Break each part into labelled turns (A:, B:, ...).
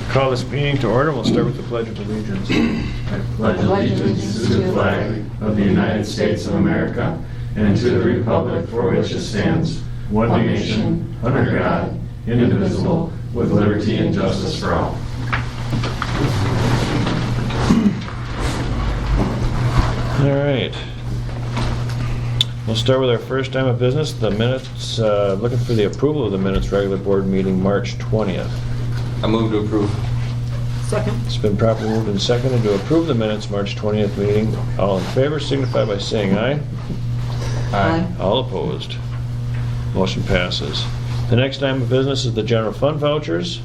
A: Call this meeting to order. We'll start with the Pledge of Allegiance.
B: I pledge allegiance to the flag of the United States of America and to the republic for which it stands, one nation, under God, indivisible, with liberty and justice for all.
A: All right. We'll start with our first item of business, the minutes, looking for the approval of the minutes, regular board meeting, March 20th.
C: I move to approve.
D: Second.
A: It's been properly moved and seconded to approve the minutes, March 20th meeting. All in favor signify by saying aye.
D: Aye.
A: All opposed. Motion passes. The next item of business is the general fund vouchers,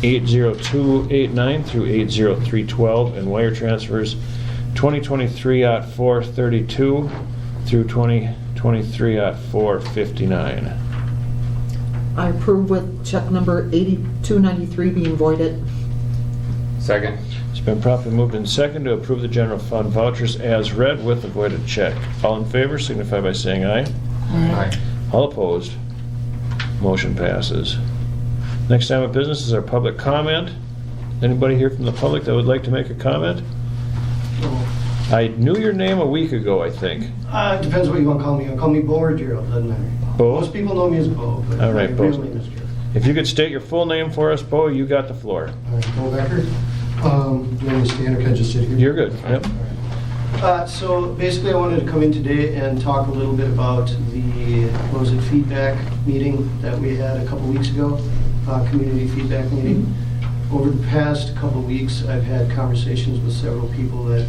A: 80289 through 80312, and wire transfers 2023-432 through 2023-459.
D: I approve with check number 8293 being voided.
C: Second.
A: It's been properly moved and seconded to approve the general fund vouchers as read with the voided check. All in favor signify by saying aye.
C: Aye.
A: All opposed. Motion passes. Next item of business is our public comment. Anybody here from the public that would like to make a comment? I knew your name a week ago, I think.
E: It depends what you want to call me. Call me Bo or Gerald, doesn't matter.
A: Bo?
E: Most people know me as Bo, but
A: All right,
E: my
A: Bo.
E: real name is Gerald.
A: If you could state your full name for us, Bo, you got the floor.
E: All right, Bo Becker. Do you want me to stand or can I just sit here?
A: You're good. Yep.
E: All right. So basically I wanted to come in today and talk a little bit about the, what was it, feedback meeting that we had a couple weeks ago, community feedback meeting. Over the past couple weeks, I've had conversations with several people that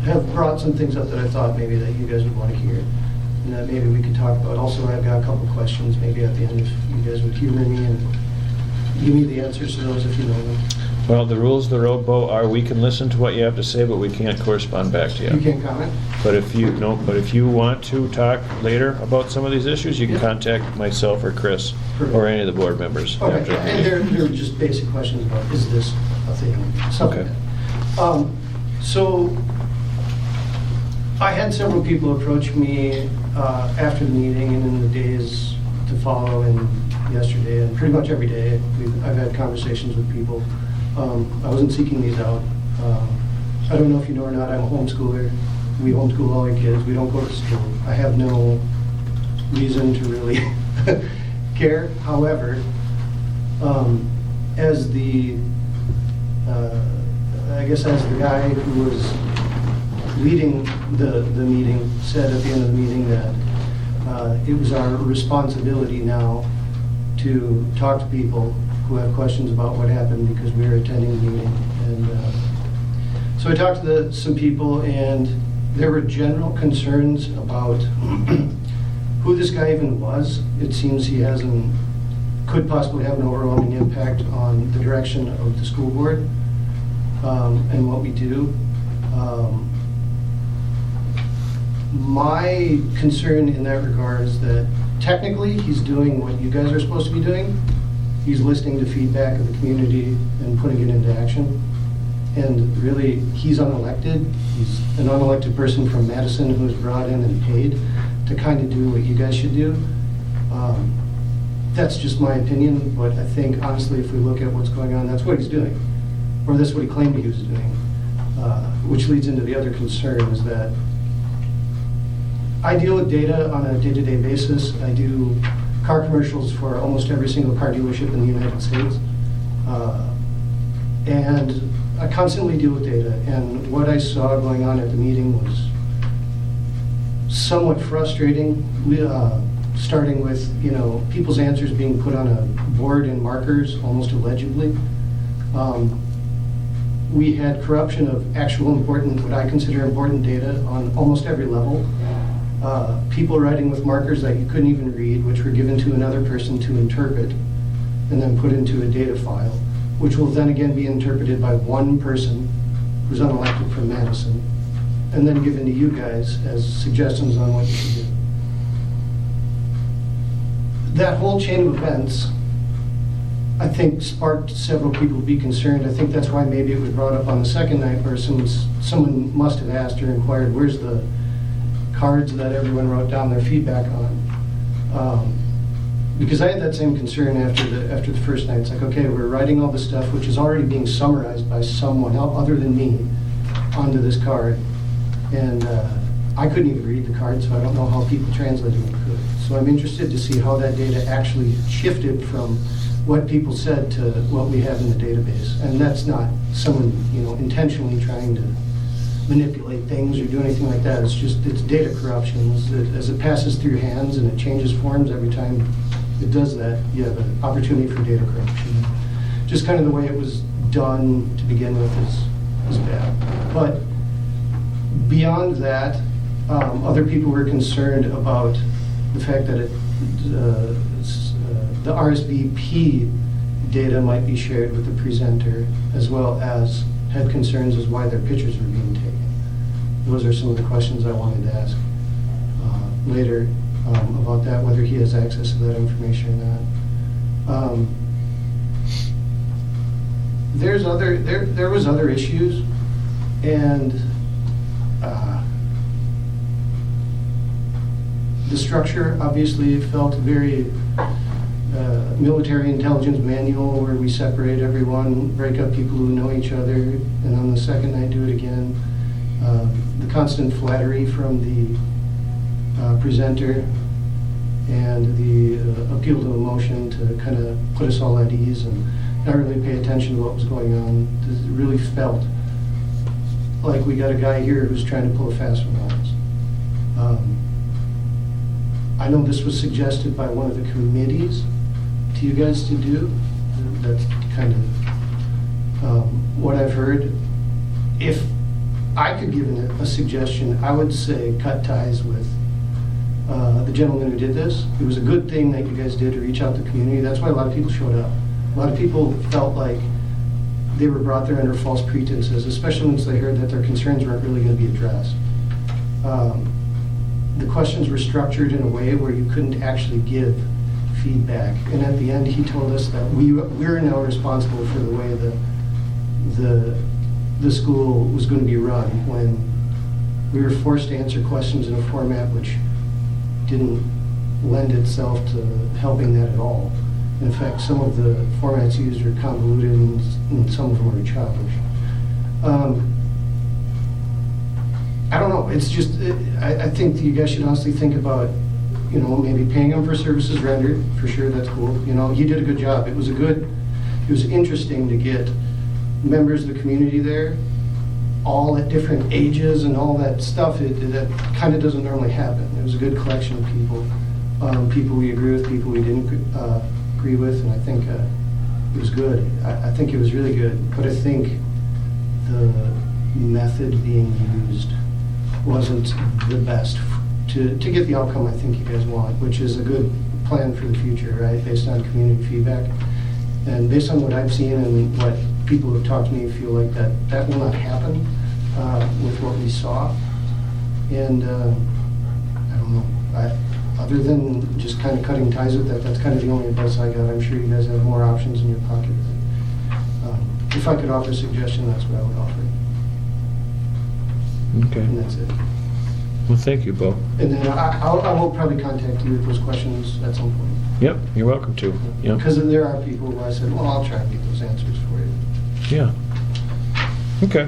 E: have brought some things up that I thought maybe that you guys would want to hear and that maybe we could talk about. Also, I've got a couple questions maybe at the end if you guys would humor me and give me the answers to those if you know them.
A: Well, the rules of the road, Bo, are we can listen to what you have to say, but we can't correspond back to
E: You
A: you.
E: can't comment?
A: But if you want to talk later about some of these issues, you can contact myself or Chris or any of the board members
E: Okay,
A: after the
E: and
A: meeting.
E: they're just basic questions about, is this a thing? Something
A: Okay.
E: like that. So I had several people approach me after the meeting and in the days to follow and yesterday and pretty much every day. I've had conversations with people. I wasn't seeking these out. I don't know if you know or not, I'm a homeschooler. We homeschool all our kids. We don't go to school. I have no reason to really care. However, as the, I guess as the guy who was leading the meeting said at the end of the meeting that it was our responsibility now to talk to people who have questions about what happened because we were attending the meeting. And so I talked to some people and there were general concerns about who this guy even was. It seems he could possibly have an overwhelming impact on the direction of the school board and what we do. My concern in that regard is that technically he's doing what you guys are supposed to be doing. He's listening to feedback of the community and putting it into action. And really, he's unelected. He's an unelected person from Madison who was brought in and paid to kind of do what you guys should do. That's just my opinion, but I think honestly, if we look at what's going on, that's what he's doing. Or that's what he claimed he was doing. Which leads into the other concern is that I deal with data on a day-to-day basis. I do car commercials for almost every single car dealership in the United States. And I constantly deal with data. And what I saw going on at the meeting was somewhat frustrating, starting with, people's answers being put on a board in markers, almost illegibly. We had corruption of actual important, what I consider important data on almost every level. People writing with markers that you couldn't even read, which were given to another person to interpret and then put into a data file, which will then again be interpreted by one person who's unelected from Madison, and then given to you guys as suggestions on what you should do. That whole chain of events, I think, sparked several people to be concerned. I think that's why maybe it was brought up on the second night where someone must have asked or inquired, where's the cards that everyone wrote down their feedback on? because I had that same concern after the first night. It's like, okay, we're writing all the stuff which is already being summarized by someone else other than me onto this card, and I couldn't even read the card, so I don't know how people translating it could. So I'm interested to see how that data actually shifted from what people said to what we have in the database. And that's not someone, intentionally trying to manipulate things or do anything like that. It's just, it's data corruption. As it passes through your hands and it changes forms every time it does that, you have an opportunity for data corruption. Just kind of the way it was done to begin with is bad. But beyond that, other people were concerned about the fact that the RSVP data might be shared with the presenter, as well as had concerns as why their pictures were being taken. Those are some of the questions I wanted to ask later about that, whether he has access to that information or not. There was other issues, and the structure obviously felt very military intelligence manual, where we separate everyone, break up people who know each other, and on the second night do it again. The constant flattery from the presenter and the appeal to emotion to kind of put us all at ease and not really pay attention to what was going on. It really felt like we got a guy here who's trying to pull a fast one on us. I know this was suggested by one of the committees to you guys to do. That's kind of what I've heard. If I could give a suggestion, I would say cut ties with the gentleman who did this. It was a good thing that you guys did to reach out to the community. That's why a lot of people showed up. A lot of people felt like they were brought there under false pretenses, especially once they heard that their concerns weren't really going to be addressed. The questions were structured in a way where you couldn't actually give feedback. And at the end, he told us that we're now responsible for the way the school was going to be run, when we were forced to answer questions in a format which didn't lend itself to helping that at all. In fact, some of the formats used were convoluted and some of them were childish. I don't know, it's just, I think that you guys should honestly think about, maybe paying him for services rendered. For sure, that's cool. He did a good job. It was interesting to get members of the community there, all at different ages and all that stuff. That kind of doesn't normally happen. It was a good collection of people. People we agree with, people we didn't agree with, and I think it was good. I think it was really good, but I think the method being used wasn't the best to get the outcome I think you guys want, which is a good plan for the future, right? Based on community feedback. And based on what I've seen and what people who have talked to me feel like that will not happen with what we saw. And I don't know, other than just kind of cutting ties with that's kind of the only advice I got. I'm sure you guys have more options in your pocket. If I could offer a suggestion, that's what I would offer.
A: Okay.
E: And that's it.
A: Well, thank you, Bo.
E: And then I will probably contact you with those questions at some point.
A: Yep, you're welcome to. Yep.
E: Because there are people who I said, well, I'll try and get those answers for you.
A: Yeah. Okay.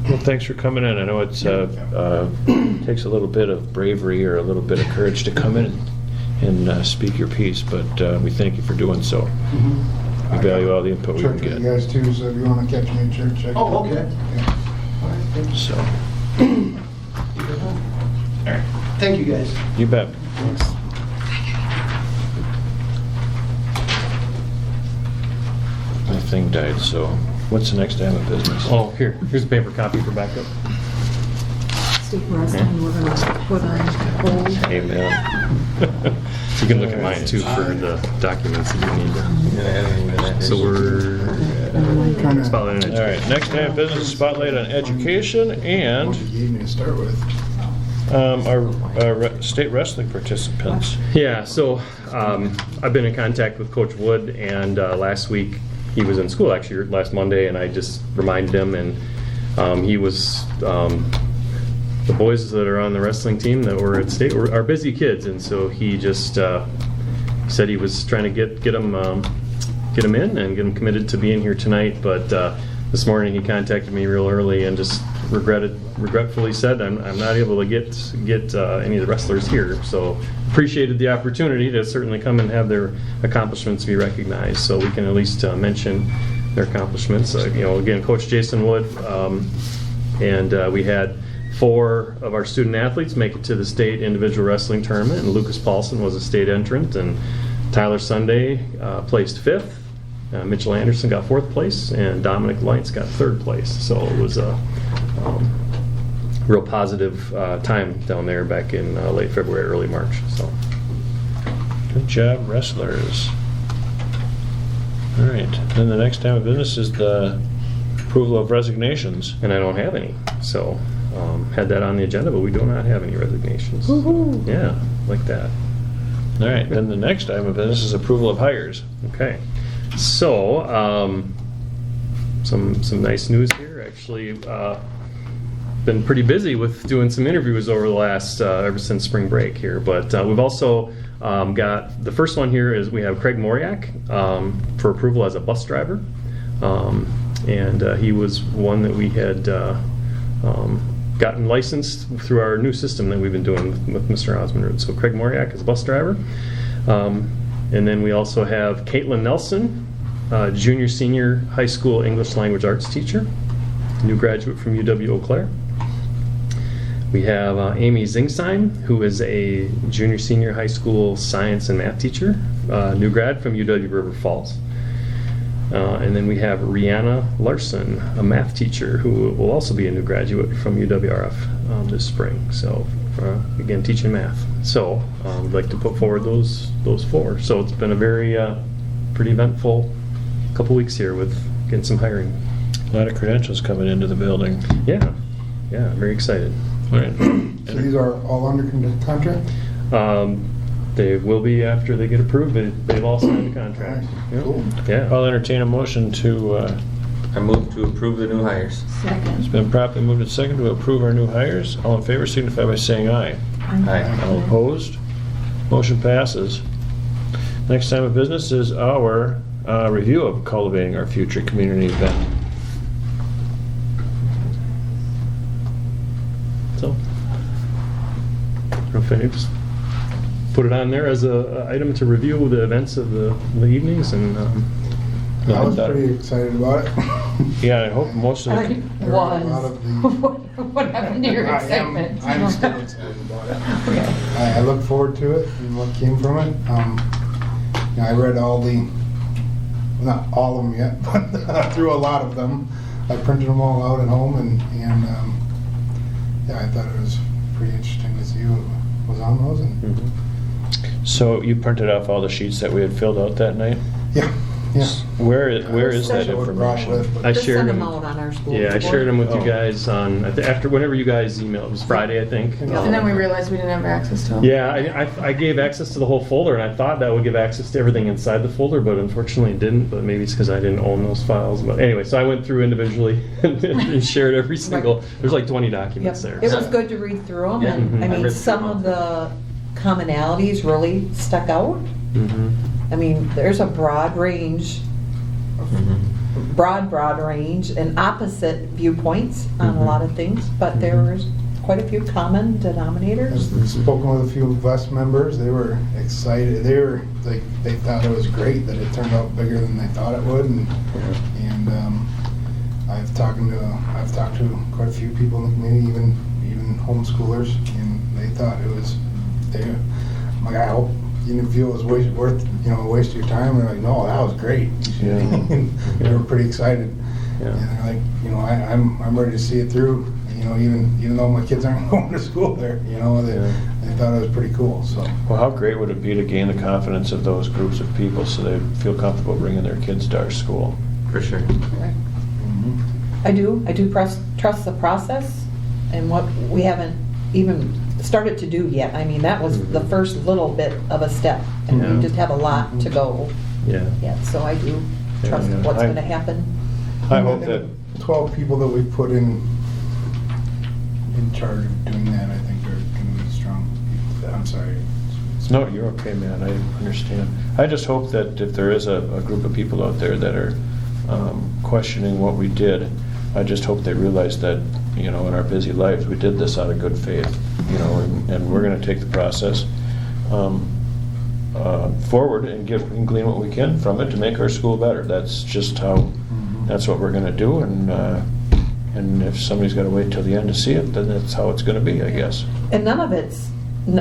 A: Well, thanks for coming in. I know it's takes a little bit of bravery or a little bit of courage to come in and speak your piece, but we thank you for doing so.
E: Mm-hmm.
A: We value all the input we can
F: Check with
A: get.
F: you guys too, so if you want to catch me in church, check.
E: Oh, okay.
F: Yeah.
E: All right, thank you.
A: So,
E: All right. Thank you, guys.
A: you bet. My thing died, so what's the next item of business?
G: Oh, here's a paper copy for backup.
D: State wrestling, we're gonna put on hold.
A: Amen.
G: You can look at mine too for the documents if you need. So we're
F: Kind of
G: spotlighting
A: All right, next item of business is spotlight on education and
F: what you gave me to start with.
A: our state wrestling participants.
G: Yeah, so I've been in contact with Coach Wood, and last week he was in school, actually last Monday, and I just reminded him, and he was the boys that are on the wrestling team that were at state are busy kids, and so he just he said he was trying to get them in and get them committed to being here tonight, but this morning he contacted me real early and just regretfully said I'm not able to get any of the wrestlers here. So appreciated the opportunity to certainly come and have their accomplishments be recognized, so we can at least mention their accomplishments. Again, Coach Jason Wood, and we had 4 of our student athletes make it to the state individual wrestling tournament, and Lucas Paulson was a state entrant, and Tyler Sunday placed 5th. Mitchell Anderson got 4th place, and Dominic Lights got 3rd place. So it was a real positive time down there back in late February, early March. So
A: Good job, wrestlers. All right, then the next item of business is the approval of resignations.
G: and I don't have any. So had that on the agenda, but we do not have any resignations.
D: Woo-hoo.
G: Yeah, like that.
A: All right, then the next item of business is approval of hires.
G: Okay, so some nice news here. Actually, been pretty busy with doing some interviews over the last ever since spring break here. But we've also got the first one here is we have Craig Moriak for approval as a bus driver, and he was one that we had gotten licensed through our new system that we've been doing with Mr. Osmond. So Craig Moriak is a bus driver. And then we also have Caitlin Nelson, junior senior high school English language arts teacher, new graduate from UW Eau Claire. We have Amy Zingstein, who is a junior senior high school science and math teacher, new grad from UW River Falls. And then we have Rihanna Larson, a math teacher who will also be a new graduate from UWRF this spring. So, again, teaching math. So, I'd like to put forward those 4. So it's been a very pretty eventful couple weeks here with getting some hiring.
A: A lot of credentials coming into the building.
G: Yeah, I'm very excited.
A: All right.
F: So these are all under contract?
G: They will be after they get approved, but they've all signed the contract. Yep.
F: Cool.
G: Yeah.
A: I'll entertain a motion to,
C: I move to approve the new hires.
A: it's
D: Second.
A: been properly moved and seconded to approve our new hires. All in favor signify by saying aye.
C: Aye.
A: All opposed? Motion passes. Next item of business is our review of cultivating our future community event.
G: So, I don't know if any just put it on there as a item to review the events of the evenings, and
F: I was pretty excited about it.
A: Yeah, I hope most of
D: I
A: the,
F: There were a lot of the-
D: What happened to your excitement?
F: I'm still excited about it.
D: Okay.
F: I look forward to it and what came from it. I read all not all of them yet, but through a lot of them. I printed them all out at home, and I thought it was pretty interesting to see what was on those. And
A: so you printed off all the sheets that we had filled out that night?
F: yeah.
A: Where is that
F: I would've brought it
A: information?
F: with, but-
G: I
D: Just
G: shared
D: send
G: them.
D: them out on our school.
G: Yeah, I shared them with you
A: Oh.
G: guys on after whenever you guys emailed. It was Friday, I think.
H: And then we realized we didn't have access to them.
G: Yeah, I gave access to the whole folder, and I thought that would give access to everything inside the folder, but unfortunately it didn't. But maybe it's because I didn't own those files. But anyway, so I went through individually and shared every single. There's like 20
D: Yep.
G: documents there.
D: It was good to read through them,
C: Yeah.
D: and I
C: Mhm. I
D: mean,
C: read
D: some
C: through
D: of the commonalities really stuck out.
G: Mhm.
D: I mean, there's a broad range, broad range, and opposite viewpoints on a lot of things, but there was quite a few common denominators.
F: I've spoken with a few VEST members. They were excited. They were like, they thought it was great that it turned out bigger than they thought it would. And I've talked to quite a few people in the community, even homeschoolers, and they thought it was. I'm like, I hope you didn't feel it was worth a waste of your time. And they're like, no, that was great.
A: Yeah.
F: And they were pretty excited.
G: Yeah.
F: And they're like, I'm ready to see it through. Even though my kids aren't going to school there, they thought it was pretty cool. So
A: Well, how great would it be to gain the confidence of those groups of people so they feel comfortable bringing their kids to our school?
C: For sure.
D: I do trust the process and what we haven't even started to do yet. I mean, that was the first little bit of a step, and
G: Yeah.
D: we just have a lot to go
G: Yeah.
D: yet, so I do trust
A: Yeah.
D: what's going to happen.
A: I hope that,
F: 12 people that we put in charge of doing that, I think, are going to be strong. I'm sorry,
A: No, you're okay, man, I understand. I just hope that if there is a group of people out there that are questioning what we did, I just hope they realize that, in our busy lives, we did this out of good faith, and we're gonna take the process forward and glean what we can from it to make our school better. That's just how, that's what we're gonna do, and if somebody's gotta wait till the end to see it, then that's how it's gonna be, I guess.
D: And none of it's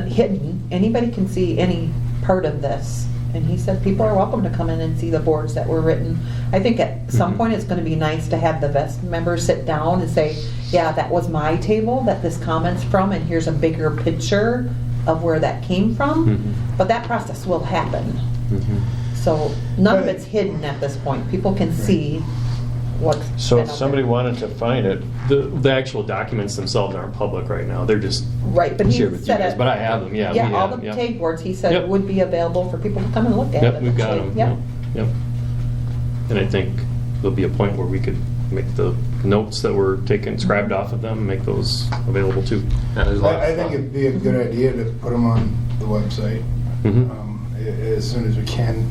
D: hidden. Anybody can see any part of this. And he said people are welcome to come in and see the boards that were written. I think at some point it's going to be nice to have the VEST members sit down and say, yeah, that was my table that this comment's from, and here's a bigger picture of where that came from. But that process will happen. So none of it's hidden at this point. People can see what's
A: So
D: been
A: if
D: out
A: somebody
D: there.
A: wanted to find it,
G: The actual documents themselves aren't public right now. They're just
D: Right, but he
G: shared with you
D: said
G: guys.
D: it-
G: But I have them, yeah.
D: Yeah,
G: we
D: all
G: have,
D: the
G: yep.
D: tag boards, he said,
G: Yep.
D: would be available for people to come and look at.
G: Yep, we've got
D: eventually.
G: them.
D: Yep.
G: Yep. And I think there'll be a point where we could make the notes that were taken, scribed off of them, make those available too.
C: Yeah, there's a lot of
F: I think
C: fun.
F: it'd be a good idea to put them on the website
G: Mhm.
F: as soon as we can.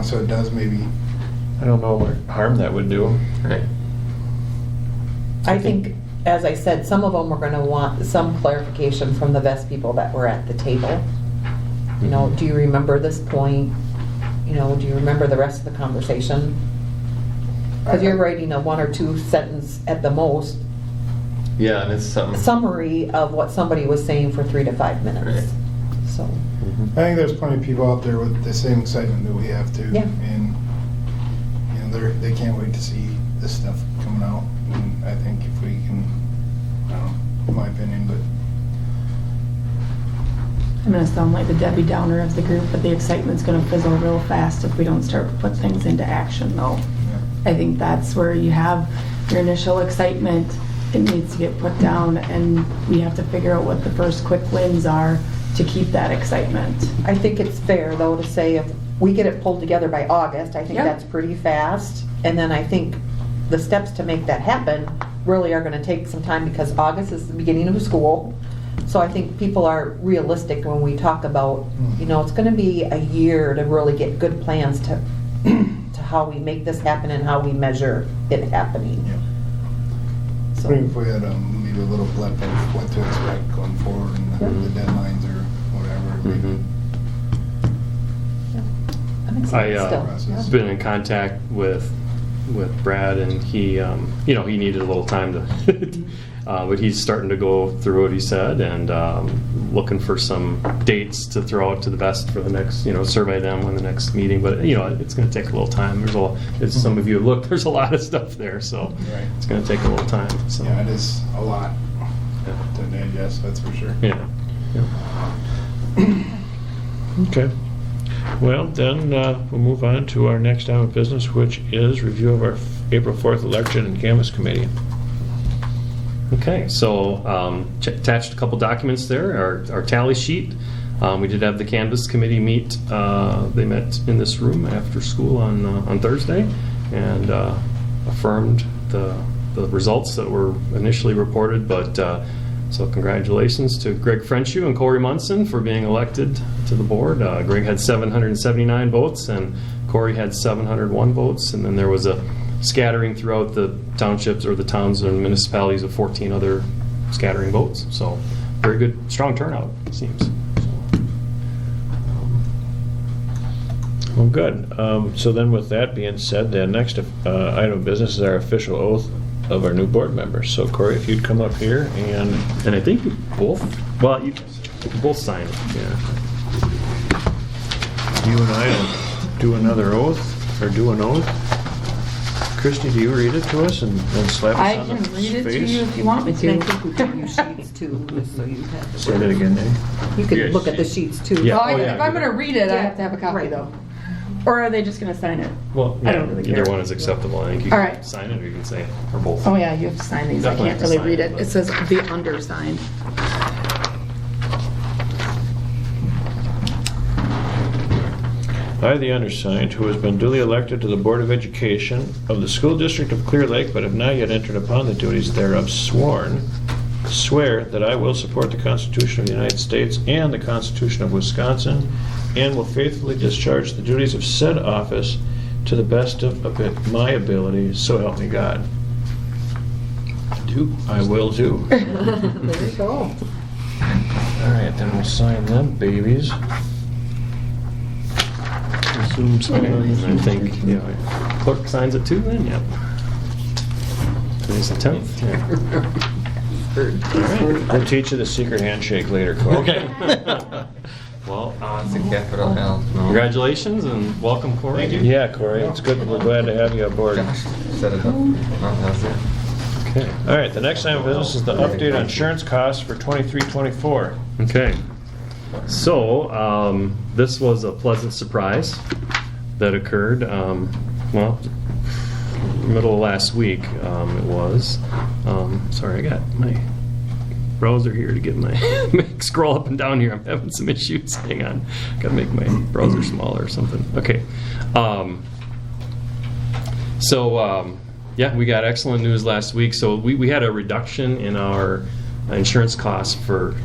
F: So it does maybe.
A: I don't know what harm that would do.
C: Right.
D: I think, as I said, some of them were going to want some clarification from the VEST people that were at the table. Do you remember this point? Do you remember the rest of the conversation? Because you're writing a 1 or 2 sentence at the most
C: Yeah, and it's something.
D: summary of what somebody was saying for 3 to 5 minutes.
C: Right.
D: So,
F: I think there's plenty of people out there with the same excitement that we have too.
D: Yeah.
F: And they can't wait to see this stuff coming out. And I think if we can, I don't know, in my opinion, but
H: I'm gonna sound like the Debbie Downer of the group, but the excitement's gonna fizzle real fast if we don't start to put things into action though. I think that's where you have your initial excitement. It needs to get put down, and we have to figure out what the first quick wins are to keep that excitement.
D: I think it's fair, though, to say if we get it pulled together by August, I think
H: Yeah.
D: that's pretty fast. And then I think the steps to make that happen really are gonna take some time, because August is the beginning of school. So I think people are realistic when we talk about, it's gonna be a year to really get good plans to how we make this happen and how we measure it happening.
F: I
D: So,
F: think if we had maybe a little blip of what to expect going forward and the deadlines or whatever.
G: Mhm.
D: I'm excited still.
F: Process.
G: Been in contact with Brad, and he needed a little time to, but he's starting to go through what he said, and looking for some dates to throw out to the best for the next, survey them on the next meeting. But it's going to take a little time. As some of you have looked, there's a lot of stuff there, so
F: Right.
G: it's going to take a little time. So
F: Yeah, it is a lot to digest, that's for sure.
G: yeah.
A: Okay. Well, then we'll move on to our next item of business, which is review of our April 4th election and canvas committee.
G: Okay, so attached a couple documents there, our tally sheet. We did have the Canvas Committee meet. They met in this room after school on Thursday and affirmed the results that were initially reported. But so congratulations to Greg Frenchue and Corey Munson for being elected to the board. Greg had 779 votes and Corey had 701 votes. And then there was a scattering throughout the townships or the towns and municipalities of 14 other scattering votes. So very good, strong turnout, it seems.
A: Well, good. So then with that being said, the next item of business is our official oath of our new board members. So Corey, if you'd come up here and
G: And I think you both, well, you can both sign it, yeah.
A: you and I will do another oath, or do an oath. Christie, do you read it to us and slap
H: I
A: us on the
H: can read it to
A: face?
H: you if you want me
D: And I
H: to.
D: think we can use sheets too, just so you have.
A: Say that again, Dave.
D: You
C: Yeah,
D: can look at the sheets too.
G: Yeah.
H: Well,
G: Oh, yeah,
H: if I'm
G: you
H: gonna read it, I
D: Yeah.
H: have to have a copy
D: Right.
H: though. Or are they just gonna sign it?
G: Well,
H: I
G: yeah,
H: don't really
G: either
H: care.
G: one is acceptable. I think you
H: All
G: can
H: right.
G: sign it or you can say, or both.
H: Oh yeah, you have to sign these. I
G: Definitely
H: can't
G: have to
H: really
G: sign
H: read
G: it,
H: it.
G: but-
H: It says the undersigned.
A: I, the undersigned, who has been duly elected to the Board of Education of the School District of Clear Lake, but have not yet entered upon the duties thereof, sworn swear that I will support the Constitution of the United States and the Constitution of Wisconsin, and will faithfully discharge the duties of said office to the best of my ability, so help me God. I will do.
D: There you go.
A: All right, then we'll sign them babies.
G: Assume signs, I think, yeah. Clerk signs it too then, yep. Today's the 10th, yeah.
A: All right, we'll teach you the secret handshake later, Corey.
G: Okay. Well,
C: It's a capital L. No.
G: congratulations and welcome, Corey.
A: Yeah, Corey, it's good. We're glad to have you aboard.
C: Gosh, set it up. No, that's it.
G: Okay.
A: All right, the next item of business is the update on insurance costs for 23-24.
G: Okay. So, this was a pleasant surprise that occurred, well, middle of last week, it was. Sorry, I got my browser here to get my, scroll up and down here. I'm having some issues. Hang on. Gotta make my browser smaller or something. Okay. Yeah, we got excellent news last week. So we had a reduction in our insurance costs for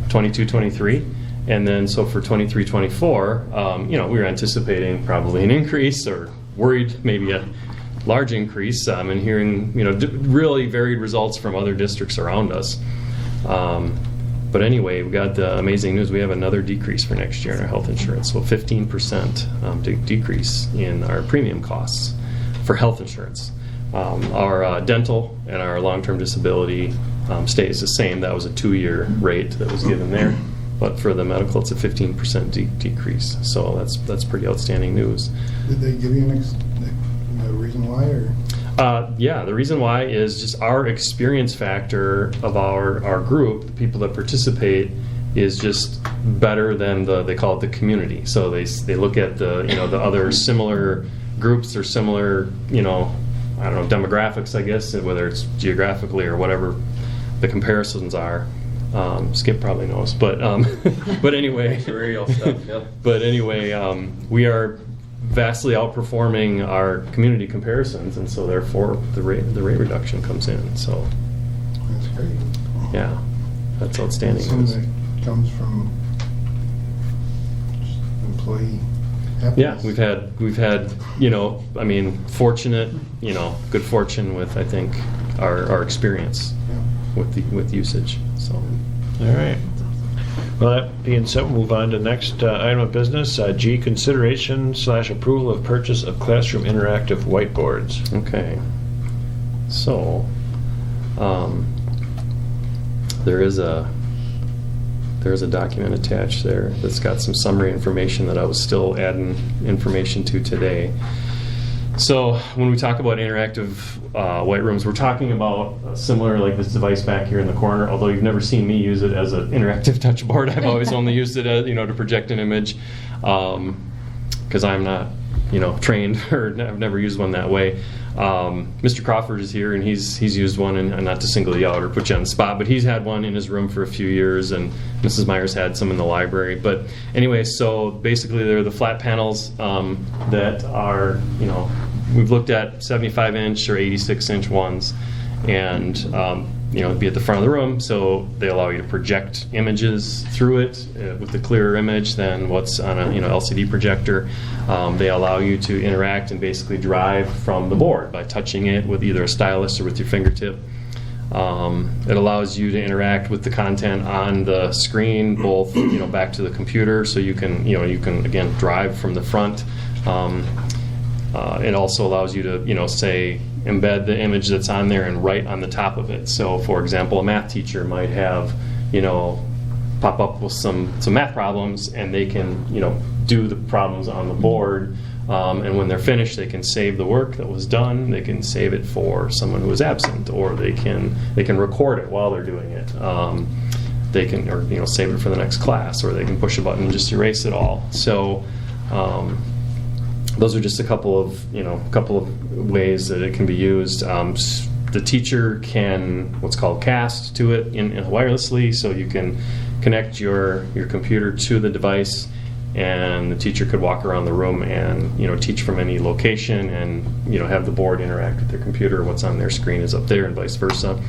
G: 22-23. And then so for 23-24, we were anticipating probably an increase or worried maybe a large increase, and hearing, really varied results from other districts around us. But anyway, we got the amazing news. We have another decrease for next year in our health insurance. So 15% decrease in our premium costs for health insurance. Our dental and our long-term disability stays the same. That was a 2-year rate that was given there. But for the medical, it's a 15% decrease. So that's pretty outstanding news.
F: Did they give you a reason why, or?
G: Yeah, the reason why is just our experience factor of our group, the people that participate, is just better than they call it the community. So they look at the the other similar groups or similar demographics, I guess, whether it's geographically or whatever the comparisons are. Skip probably knows, but anyway,
C: Actuarial stuff, yep.
G: But anyway, we are vastly outperforming our community comparisons, and so therefore the rate reduction comes in. So
F: That's great.
G: yeah, that's
F: I
G: outstanding
F: assume
G: news.
F: that comes from just employee
G: Yeah,
F: happiness.
G: we've had fortunate, good fortune with, I think, our experience
F: Yeah.
G: with usage. So
A: All right. Well, that being said, we'll move on to the next item of business. G, consideration/approval of purchase of classroom interactive whiteboards.
G: okay, so there is a document attached there that's got some summary information that I was still adding information to today. So when we talk about interactive white rooms, we're talking about similar like this device back here in the corner, although you've never seen me use it as an interactive touch board. I've always only used it as, to project an image, because I'm not, trained, or I've never used one that way. Mr. Crawford is here, and he's used one, and not to single you out or put you on the spot, but he's had one in his room for a few years, and Mrs. Myers had some in the library. But anyway, so basically they're the flat panels that are, we've looked at 75-inch or 86-inch ones, and be at the front of the room, so they allow you to project images through it with a clearer image than what's on a LCD projector. They allow you to interact and basically drive from the board by touching it with either a stylus or with your fingertip. It allows you to interact with the content on the screen, both back to the computer, so you can again drive from the front. It also allows you to say embed the image that's on there and write on the top of it. So for example, a math teacher might have pop up with some math problems, and they can do the problems on the board, and when they're finished they can save the work that was done. They can save it for someone who was absent, or they can record it while they're doing it. They can save it for the next class, or they can push a button and just erase it all. So those are just a couple of ways that it can be used. The teacher can what's called cast to it wirelessly, so you can connect your computer to the device, and the teacher could walk around the room and teach from any location, and have the board interact with their computer. What's on their screen is up there, and vice versa.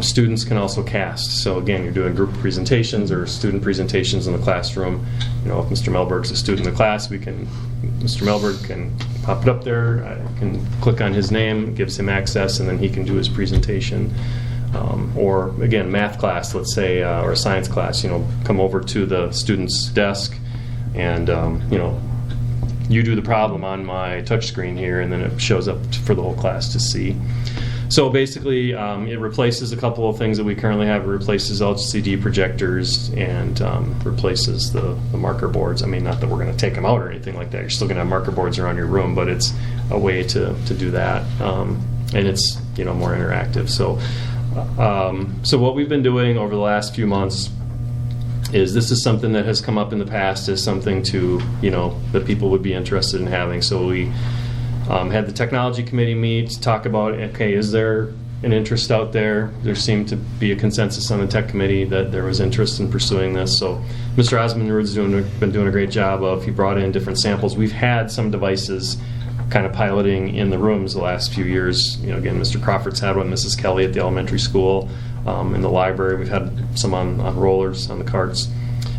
G: Students can also cast. So again, you're doing group presentations or student presentations in the classroom. You know, if Mr. Melberg's a student in the class, Mr. Melberg can pop it up there. I can click on his name, it gives him access, and then he can do his presentation. Or again, math class, let's say, or a science class, come over to the student's desk and, you do the problem on my touch screen here, and then it shows up for the whole class to see. So basically, it replaces a couple of things that we currently have. It replaces LCD projectors and replaces the marker boards. I mean, not that we're going to take them out or anything like that. You're still going to have marker boards around your room, but it's a way to do that. And it's, more interactive. So what we've been doing over the last few months is this is something that has come up in the past as something to, that people would be interested in having. So we had the technology committee meet, talk about, okay, is there an interest out there? There seemed to be a consensus on the tech committee that there was interest in pursuing this. So Mr. Osmond's been doing a great job of, he brought in different samples. We've had some devices kind of piloting in the rooms the last few years. Again, Mr. Crawford's had one, Mrs. Kelly at the elementary school, in the library. We've had some on rollers, on the carts.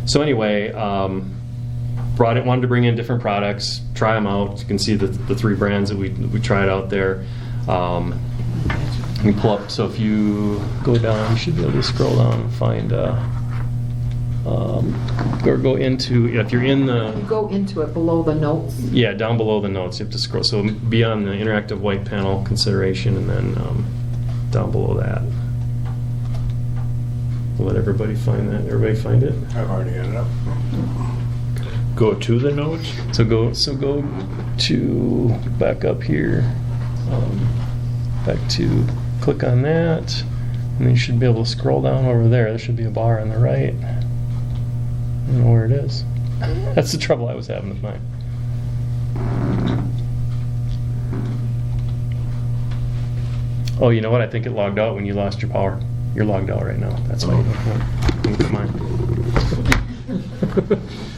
G: So anyway, wanted to bring in different products, try them out. You can see the 3 brands that we tried out there. Let me pull up. So if you go down, you should be able to scroll down and find. Or go into, if you're in the...
D: You go into it below the notes.
G: Yeah, down below the notes, you have to scroll. So be on the interactive white panel consideration, and then down below that. We'll let everybody find that. Everybody find it?
F: I've already ended up.
A: Go to the notes?
G: So go to, back up here, back to, click on that, and then you should be able to scroll down over there. There should be a bar on the right. I don't know where it is. That's the trouble I was having with mine. Oh, you know what? I think it logged out when you lost your power. You're logged out right now. That's why you don't have mine.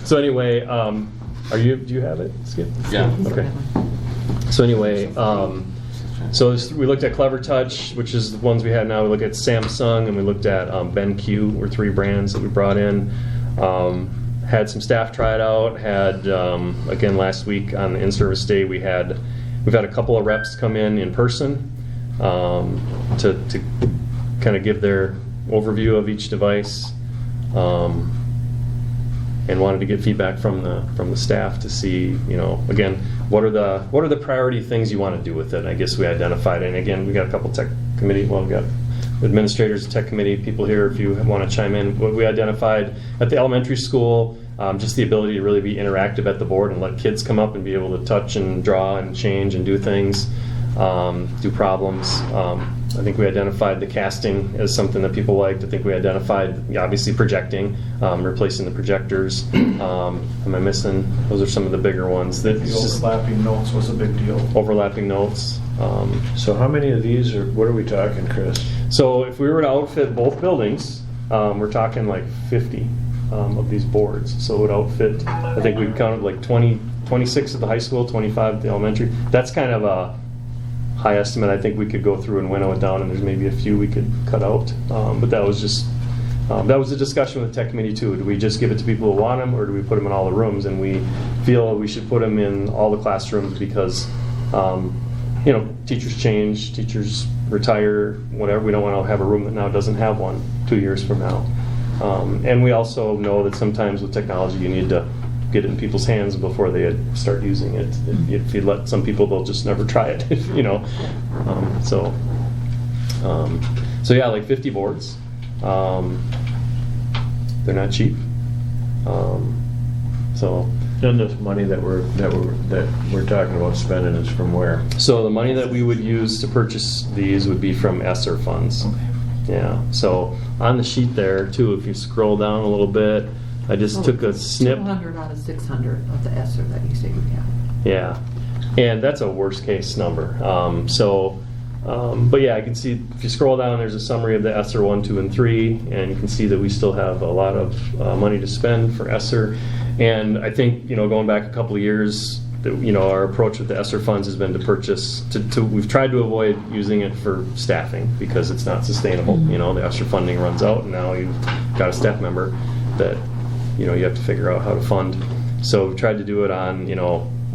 G: So anyway, do you have it, Skip?
C: Yeah.
G: Okay. So anyway, we looked at Clever Touch, which is the ones we have now. We looked at Samsung, and we looked at BenQ, were 3 brands that we brought in. Had some staff try it out. Had again last week on the in-service day, we've had a couple of reps come in person to kind of give their overview of each device, and wanted to get feedback from the staff to see, again, what are the priority things you want to do with it. I guess we identified, and again, we got a couple tech committee. Well, we got administrators, tech committee people here if you want to chime in. What we identified at the elementary school, just the ability to really be interactive at the board and let kids come up and be able to touch and draw and change and do things, do problems. I think we identified the casting as something that people liked. I think we identified, obviously, projecting, replacing the projectors. Am I missing? Those are some of the bigger ones.
B: The overlapping notes was a big deal.
G: Overlapping notes.
A: So how many of these what are we talking, Chris?
G: So if we were to outfit both buildings, we're talking like 50 of these boards. So it would outfit, I think we counted like 26 at the high school, 25 at the elementary. That's kind of a high estimate. I think we could go through and winnow it down, and there's maybe a few we could cut out. But that was just, that was a discussion with the tech committee too. Do we just give it to people who want them, or do we put them in all the rooms? And we feel we should put them in all the classrooms because, teachers change, teachers retire, whatever. We don't want to have a room that now doesn't have one 2 years from now. And we also know that sometimes with technology you need to get it in people's hands before they start using it. If you let some people, they'll just never try it, So yeah, like 50 boards. They're not cheap.
A: And the money that we're talking about spending is from where?
G: So the money that we would use to purchase these would be from ESSER funds.
C: Okay.
G: Yeah. So on the sheet there too, if you scroll down a little bit, I just took a snip.
D: 200 out of 600 of the ESSER that you say you have.
G: Yeah, and that's a worst case number. But yeah, I can see if you scroll down, there's a summary of the ESSER 1, 2, and 3, and you can see that we still have a lot of money to spend for ESSER. And I think going back a couple of years, our approach with the ESSER funds has been to purchase, we've tried to avoid using it for staffing because it's not sustainable. The ESSER funding runs out and now you've got a staff member that, you have to figure out how to fund. So we've tried to do it on,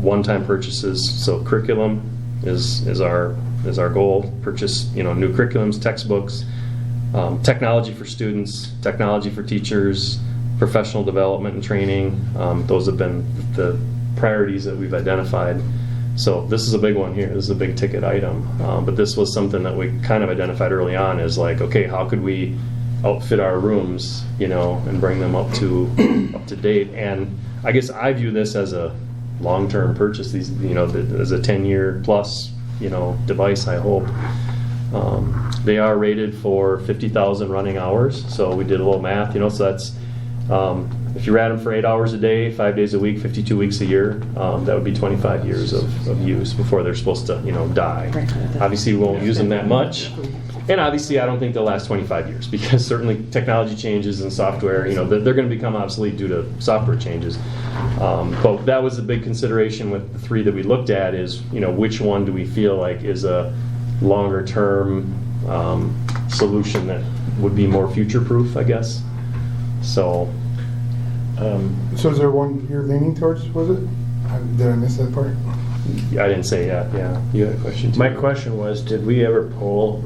G: one-time purchases. So curriculum is our goal. Purchase, new curriculums, textbooks, technology for students, technology for teachers, professional development and training. Those have been the priorities that we've identified. So this is a big one here. This is a big ticket item. But this was something that we kind of identified early on as like, okay, how could we outfit our rooms, and bring them up to date? And I guess I view this as a long-term purchase. These, as a 10-year plus, device, I hope. They are rated for 50,000 running hours. So we did a little math, so that's, if you ran them for 8 hours a day, 5 days a week, 52 weeks a year, that would be 25 years of use before they're supposed to, die. Obviously, we won't use them that much. And obviously, I don't think they'll last 25 years because certainly technology changes and software, they're going to become obsolete due to software changes. But that was a big consideration with the three that we looked at is, which one do we feel like is a longer term solution that would be more future-proof, I guess. So
F: So is there one you're leaning towards, was it? Did I miss that part?
G: I didn't say that, yeah. You had a question too?
A: My question was, did we ever poll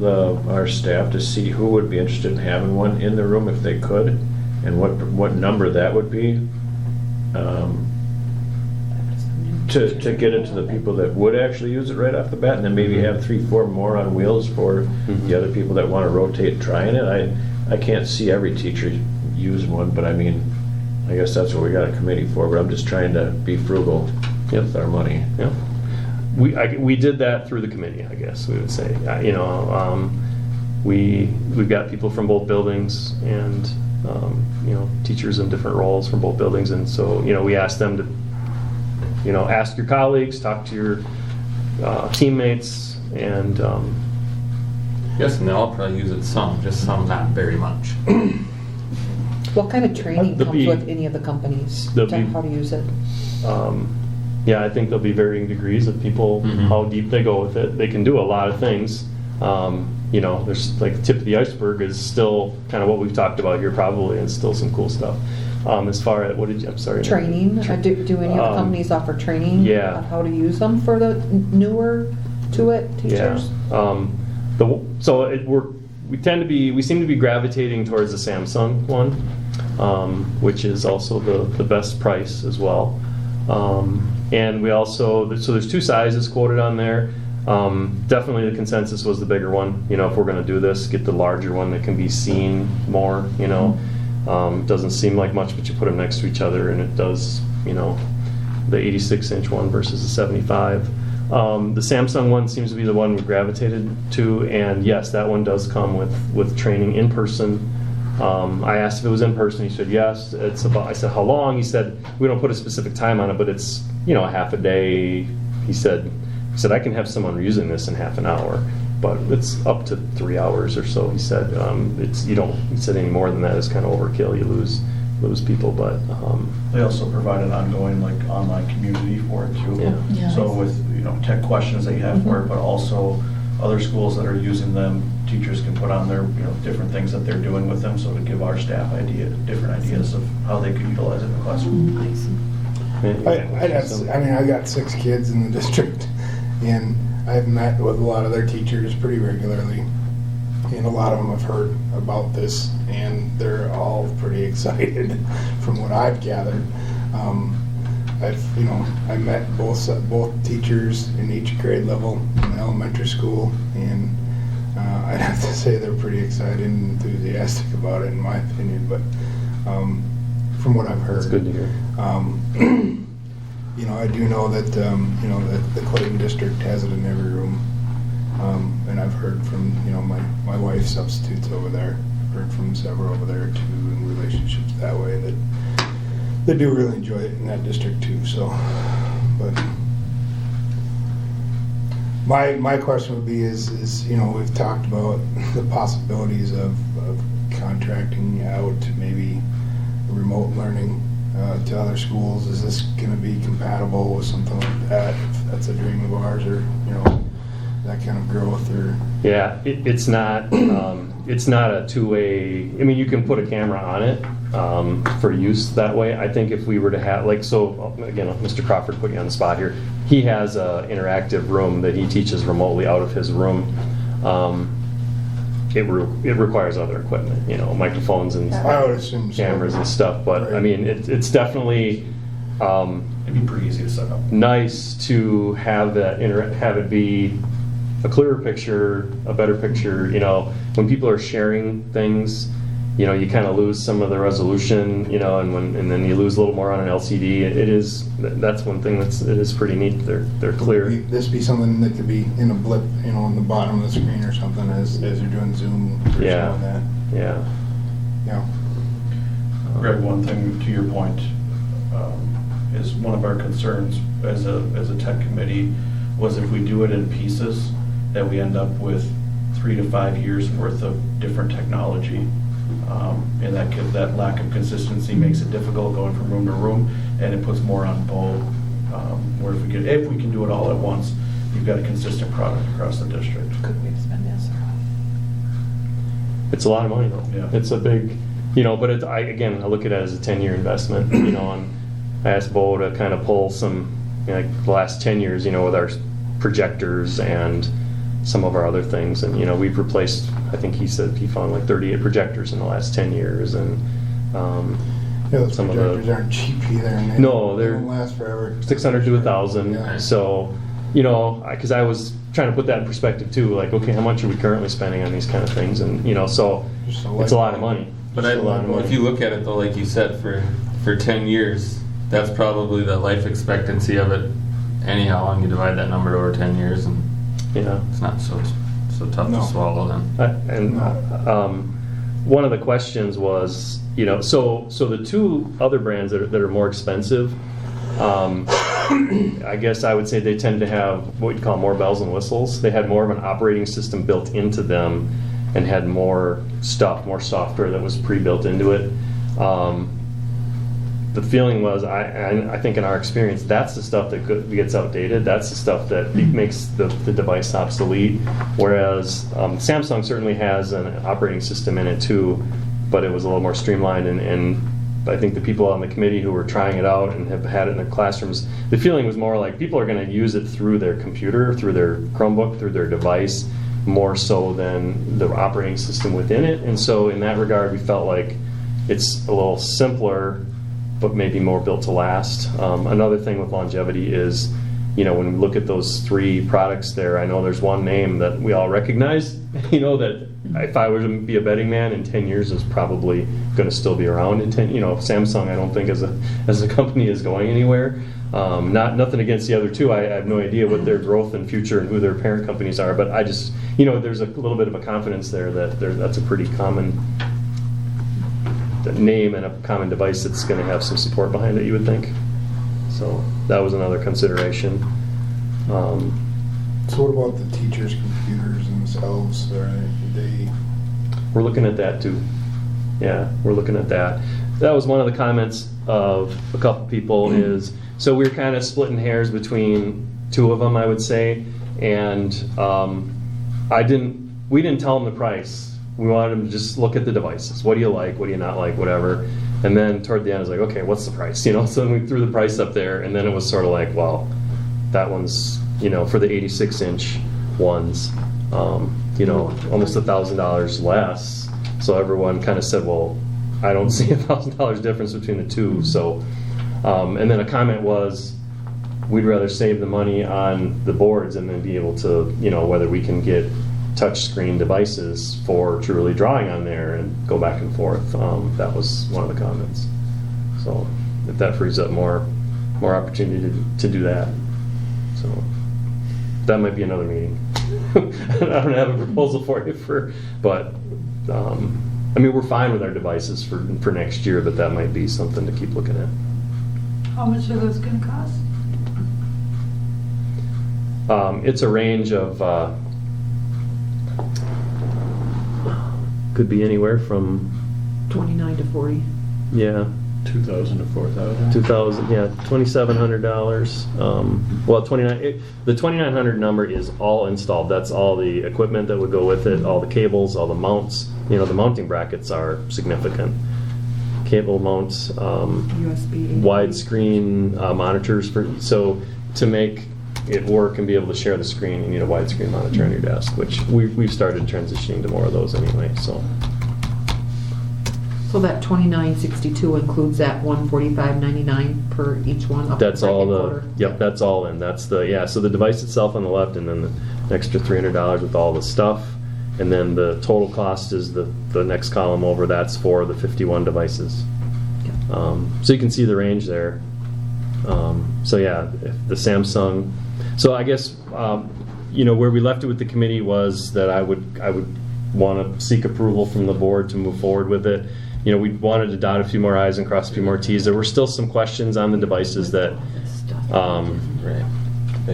A: our staff to see who would be interested in having one in the room if they could, and what number that would be? To get it to the people that would actually use it right off the bat, and then maybe have 3-4 more on wheels for the other people that want to rotate trying it. I can't see every teacher use one, but I mean, I guess that's what we got a committee for, but I'm just trying to be frugal with our money.
G: Yeah. We did that through the committee, I guess we would say. We've got people from both buildings and teachers in different roles from both buildings, and so we asked them to ask your colleagues, talk to your teammates, and
C: Yes, and they'll all probably use it some, just some not very much.
D: What kind of training
G: There'll
D: comes
G: be-
D: with any of the companies
G: there'll
D: to
G: be-
D: how to use it?
G: yeah, I think there'll be varying degrees of people, how deep they go with it. They can do a lot of things. There's like the tip of the iceberg is still kind of what we've talked about here probably, and still some cool stuff. As far as, I'm sorry.
D: Training? Do any of the companies offer training?
G: yeah.
D: On how to use them for the newer to it teachers?
G: Yeah. We seem to be gravitating towards the Samsung one, which is also the best price as well. And we also, so there's two sizes quoted on there. Definitely the consensus was the bigger one. If we're going to do this, get the larger one that can be seen more. Doesn't seem like much, but you put them next to each other, and it does. The 86-inch one versus the 75. The Samsung one seems to be the one we gravitated to, and yes, that one does come with training in person. I asked if it was in person. He said yes. I said how long? He said we don't put a specific time on it, but it's a half a day. He said I can have someone using this in half an hour, but it's up to 3 hours or so. He said He said any more than that is kind of overkill. You lose people, but
I: They also provide an ongoing online community for it too.
G: Yeah.
H: Yeah.
I: So with tech questions that you have for it, but also other schools that are using them, teachers can put on their different things that they're doing with them. So to give our staff different ideas of how they could utilize it in the classroom.
F: I got 6 kids in the district, and I've met with a lot of their teachers pretty regularly, and a lot of them have heard about this, and they're all pretty excited from what I've gathered. I met both teachers in each grade level in elementary school, and I'd have to say they're pretty excited and enthusiastic about it, in my opinion. But from what I've heard,
G: it's good to hear.
F: I do know that that the Clayton district has it in every room, and I've heard from my wife's substitutes over there. I've heard from several over there too, in relationships that way that they do really enjoy it in that district too. So, but my question would be is we've talked about the possibilities of contracting out to maybe remote learning to other schools? Is this gonna be compatible with something like that? If that's a dream of ours, or, you know, that kind of growth, or?
G: Yeah, it's not a two-way, I mean, you can put a camera on it for use that way. I think if we were to have, like, so, again, Mr. Crawford put you on the spot here. He has an interactive room that he teaches remotely out of his room. It requires other equipment, you know, microphones and
F: I would assume so.
G: cameras and stuff, but I mean, it's definitely
I: It'd be pretty easy to set up.
G: nice to have that have it be a clearer picture, a better picture. You know, when people are sharing things, you know, you kind of lose some of the resolution, you know, and then you lose a little more on an LCD. That's one thing it is pretty neat. They're clear.
F: Would this be something that could be in a blip, you know, on the bottom of the screen or something as you're doing Zoom or
G: Yeah.
F: something like that?
G: Yeah.
F: Yeah.
I: Greg, one thing to your point, is one of our concerns as a tech committee was if we do it in pieces, that we end up with 3 to 5 years worth of different technology. And that lack of consistency makes it difficult going from room to room, and it puts more on Bo. Where if we can do it all at once, you've got a consistent product across the district.
D: Could we spend this?
G: It's a lot of money though.
I: Yeah.
G: It's a big, you know, but I look at it as a 10-year investment, you know, and I asked Bo to kind of pull some, you know, like the last 10 years, you know, with our projectors and some of our other things. And, you know, we've replaced, I think he said he found like 38 projectors in the last 10 years. And
F: Yeah, those
G: some of
F: projectors
G: the,
F: aren't cheap either. And they
G: No,
F: they
G: they're
F: don't last forever.
G: 600 to 1,000.
F: Yeah.
G: So, you know, because I was trying to put that in perspective too, like, okay, how much are we currently spending on these kind of things? And, you know, so
F: Just
G: it's a lot of money.
C: But
G: It's a lot of money.
C: if you look at it though, like you said, for 10 years, that's probably the life expectancy of it. Anyhow, long you divide that number over 10 years, and
G: Yeah.
C: it's not so tough
F: No.
C: to swallow then.
G: And one of the questions was, you know, so the two other brands that are more expensive, I guess I would say they tend to have what you'd call more bells and whistles. They had more of an operating system built into them and had more stuff, more software that was pre-built into it. The feeling was, I think in our experience, that's the stuff that gets outdated. That's the stuff that makes the device obsolete. Whereas Samsung certainly has an operating system in it too, but it was a little more streamlined. And I think the people on the committee who were trying it out and have had it in their classrooms, the feeling was more like people are going to use it through their computer, through their Chromebook, through their device, more so than the operating system within it. And so in that regard, we felt like it's a little simpler, but maybe more built to last. Another thing with longevity is, you know, when we look at those 3 products there, I know there's one name that we all recognize, you know, that if I were to be a betting man, in 10 years is probably going to still be around in 10, you know, Samsung I don't think as a company is going anywhere. Nothing against the other two. I have no idea what their growth and future and who their parent companies are, but I just, you know, there's a little bit of a confidence there that that's a pretty common name and a common device that's going to have some support behind it, you would think. So that was another consideration.
F: So what about the teachers' computers themselves?
G: We're looking at that too. Yeah, we're looking at that. That was one of the comments of a couple people is, so we're kind of splitting hairs between 2 of them, I would say. And we didn't tell them the price. We wanted them to just look at the devices. What do you like? What do you not like? Whatever. And then toward the end, I was like, okay, what's the price? You know, so we threw the price up there, and then it was sort of like, well, that one's, you know, for the 86-inch ones, you know, almost $1,000 less. So everyone kind of said, well, I don't see $1,000 difference between the two. So, and then a comment was, we'd rather save the money on the boards and then be able to, you know, whether we can get touchscreen devices for truly drawing on there and go back and forth. That was one of the comments. So if that frees up more opportunity to do that. So that might be another meeting. I don't have a proposal for you but I mean, we're fine with our devices for next year, but that might be something to keep looking at.
J: How much are those going to cost?
G: It's a range of could be anywhere from
D: 29 to 40.
G: yeah
A: 2,000 to 4,000.
G: 2,000, yeah, $2,700. Well, 29. The 2,900 number is all installed. That's all the equipment that would go with it, all the cables, all the mounts. You know, the mounting brackets are significant. Cable mounts,
D: USB,
G: widescreen monitors so to make it work and be able to share the screen, you need a widescreen monitor on your desk, which we've started transitioning to more of those anyway. So
D: that 2962 includes that 145.99 per each one. Up to
G: that's all
D: second
G: the
D: quarter.
G: yep. That's all in. That's the So the device itself on the left, and then the extra $300 with all the stuff, and then the total cost is the next column over. That's for the 51 devices. So you can see the range there. So yeah, the Samsung. So I guess where we left it with the committee was that I would want to seek approval from the board to move forward with it. We wanted to dot a few more I's and cross a few more T's. There were still some questions on the devices that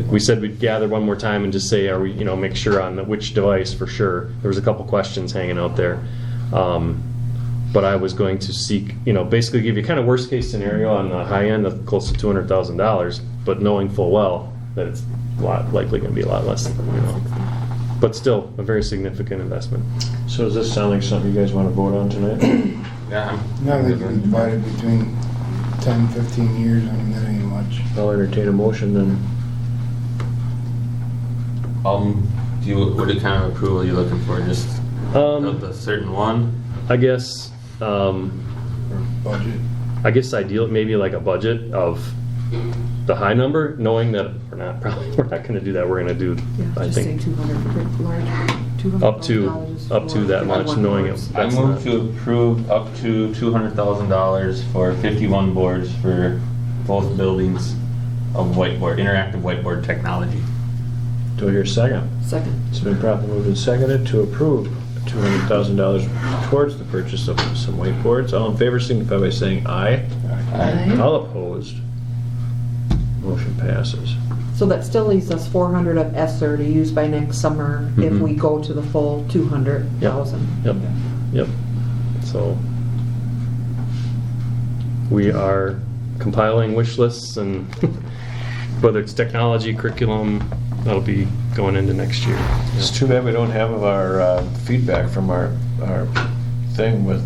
G: we said we'd gather one more time and just say, are we, make sure on which device for sure. There was a couple questions hanging out there. But I was going to seek, basically give you kind of worst case scenario on the high end of close to $200,000, but knowing full well that it's likely going to be a lot less, but still a very significant investment.
A: So does this sound like something you guys want to vote on tonight?
C: Yeah.
F: No, they can divide it between 10, 15 years. I mean, that ain't much.
A: I'll entertain a motion then.
C: What kind of approval are you looking for? Just of the certain one?
G: I guess.
F: Or budget.
G: I guess ideal maybe like a budget of the high number, knowing that we're not going to do that. We're going to do I
D: just
G: think
D: say 200 large.
G: up to that much, knowing it.
C: I
G: That's
C: move
G: not,
C: to approve up to $200,000 for 51 boards for both buildings of interactive whiteboard technology.
A: Do I hear a second?
D: Second.
A: It's been properly moved and seconded to approve $200,000 towards the purchase of some whiteboards. All in favor signify by saying aye.
D: Aye.
A: All opposed. Motion passes.
D: So that still leaves us 400 of ESSER to use by next summer if
G: Mhm.
D: we go to the full 200,000.
G: Yep. So we are compiling wish lists, and whether it's technology, curriculum, that'll be going into next year.
A: It's too bad we don't have our feedback from our thing with.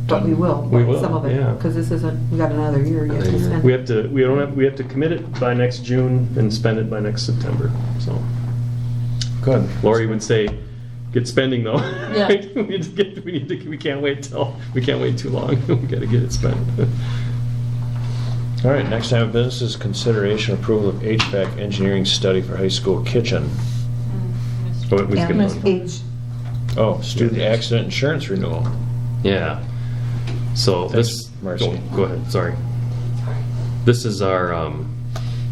D: But we will,
G: We will,
D: some of it,
G: yeah.
D: because this isn't, we got another year yet to spend.
G: We have to commit it by next June and spend it by next September. So
A: Good.
G: Lori would say, get spending though.
H: Yeah.
G: we can't wait too long. We got to get it spent.
A: All right, next item of business is consideration approval of HVAC engineering study for high school kitchen.
G: Oh, it was
D: And
G: good.
D: age,
A: Oh, student accident insurance renewal.
G: Yeah. So
A: Thanks,
G: this.
A: Marcy.
G: Go ahead. Sorry. This is our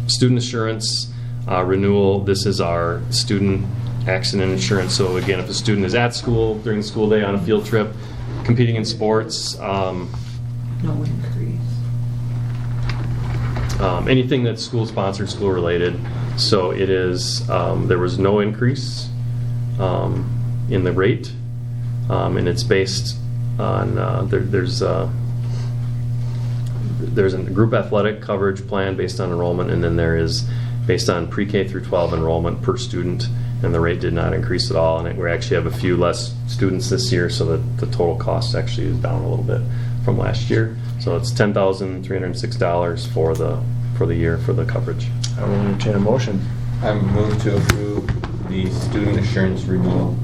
G: student insurance renewal. This is our student accident insurance. So again, if a student is at school during the school day on a field trip, competing in sports,
D: no increase.
G: anything that's school sponsored, school related. So it is. There was no increase in the rate, and it's based on there's a group athletic coverage plan based on enrollment, and then there is based on pre-K through 12 enrollment per student, and the rate did not increase at all, and we actually have a few less students this year, so that the total cost actually is down a little bit from last year. So it's $10,306 for the year for the coverage.
A: I will entertain a motion.
C: I move to approve the student insurance renewal.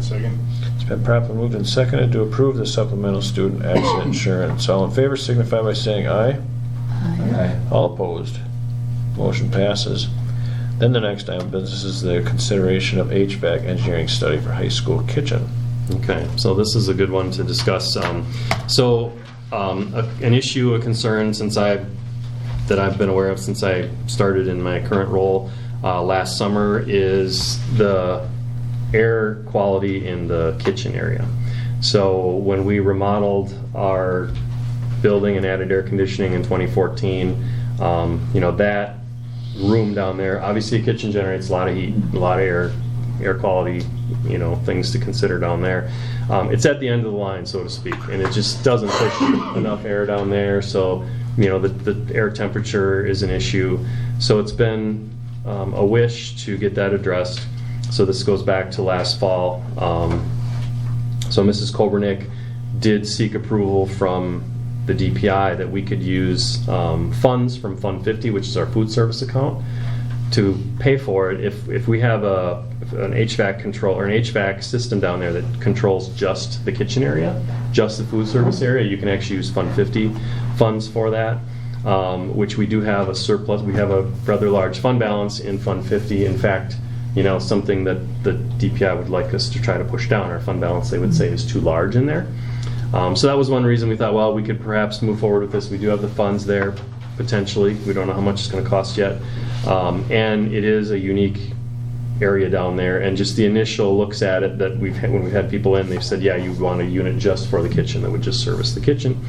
F: Second.
A: It's been properly moved and seconded to approve the supplemental student accident insurance. All in favor signify by saying aye.
C: Aye.
A: All opposed. Motion passes. Then the next item of business is the consideration of HVAC engineering study for high school kitchen.
G: Okay, so this is a good one to discuss. An issue, a concern that I've been aware of since I started in my current role last summer is the air quality in the kitchen area. So when we remodeled our building and added air conditioning in 2014, that room down there, obviously a kitchen generates a lot of heat, a lot of air air quality, things to consider down there. It's at the end of the line, so to speak, and it just doesn't push enough air down there, so the air temperature is an issue. So it's been a wish to get that addressed. So this goes back to last fall. So Mrs. Kobernick did seek approval from the DPI that we could use funds from Fund 50, which is our food service account, to pay for it. If we have an HVAC control or an HVAC system down there that controls just the kitchen area, just the food service area, you can actually use Fund 50 funds for that, which we do have a surplus. We have a rather large fund balance in Fund 50. In fact, something that the DPI would like us to try to push down. Our fund balance, they would say, is too large in there. So that was one reason we thought, well, we could perhaps move forward with this. We do have the funds there, potentially. We don't know how much it's going to cost yet. And it is a unique area down there. And just the initial looks at it that when we've had people in, they've said, yeah, you want a unit just for the kitchen that would just service the kitchen.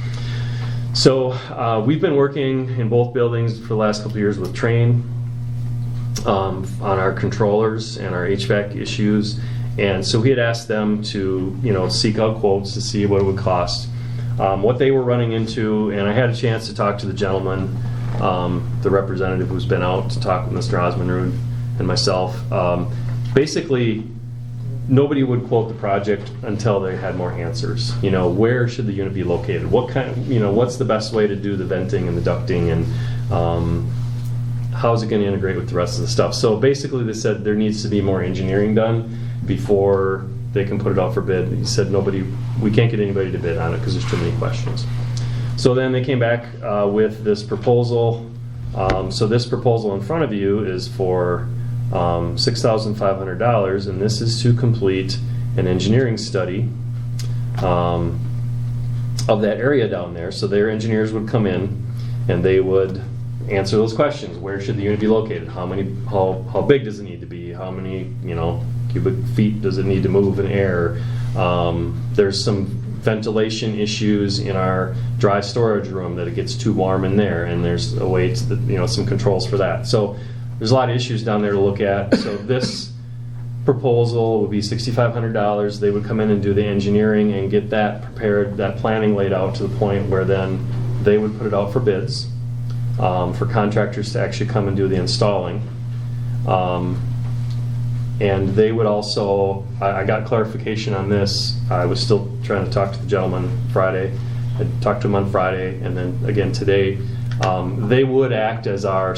G: So we've been working in both buildings for the last couple of years with Train on our controllers and our HVAC issues. And so we had asked them to, seek out quotes to see what it would cost. What they were running into, and I had a chance to talk to the gentleman, the representative who's been out to talk with Mr. Osmanrud and myself. Basically, nobody would quote the project until they had more answers. Where should the unit be located? What what's the best way to do the venting and the ducting, and how is it going to integrate with the rest of the stuff? So basically, they said there needs to be more engineering done before they can put it out for bid. He said we can't get anybody to bid on it because there's too many questions. So then they came back with this proposal. So this proposal in front of you is for $6,500, and this is to complete an engineering study of that area down there. So their engineers would come in and they would answer those questions. Where should the unit be located? How big does it need to be? How many cubic feet does it need to move in air? There's some ventilation issues in our dry storage room that it gets too warm in there, and there's a way to some controls for that. So there's a lot of issues down there to look at. So this proposal would be $6,500. They would come in and do the engineering and get that prepared, that planning laid out to the point where then they would put it out for bids for contractors to actually come and do the installing. And they would also, I got clarification on this. I was still trying to talk to the gentleman Friday. I talked to him on Friday, and then again today. They would act as our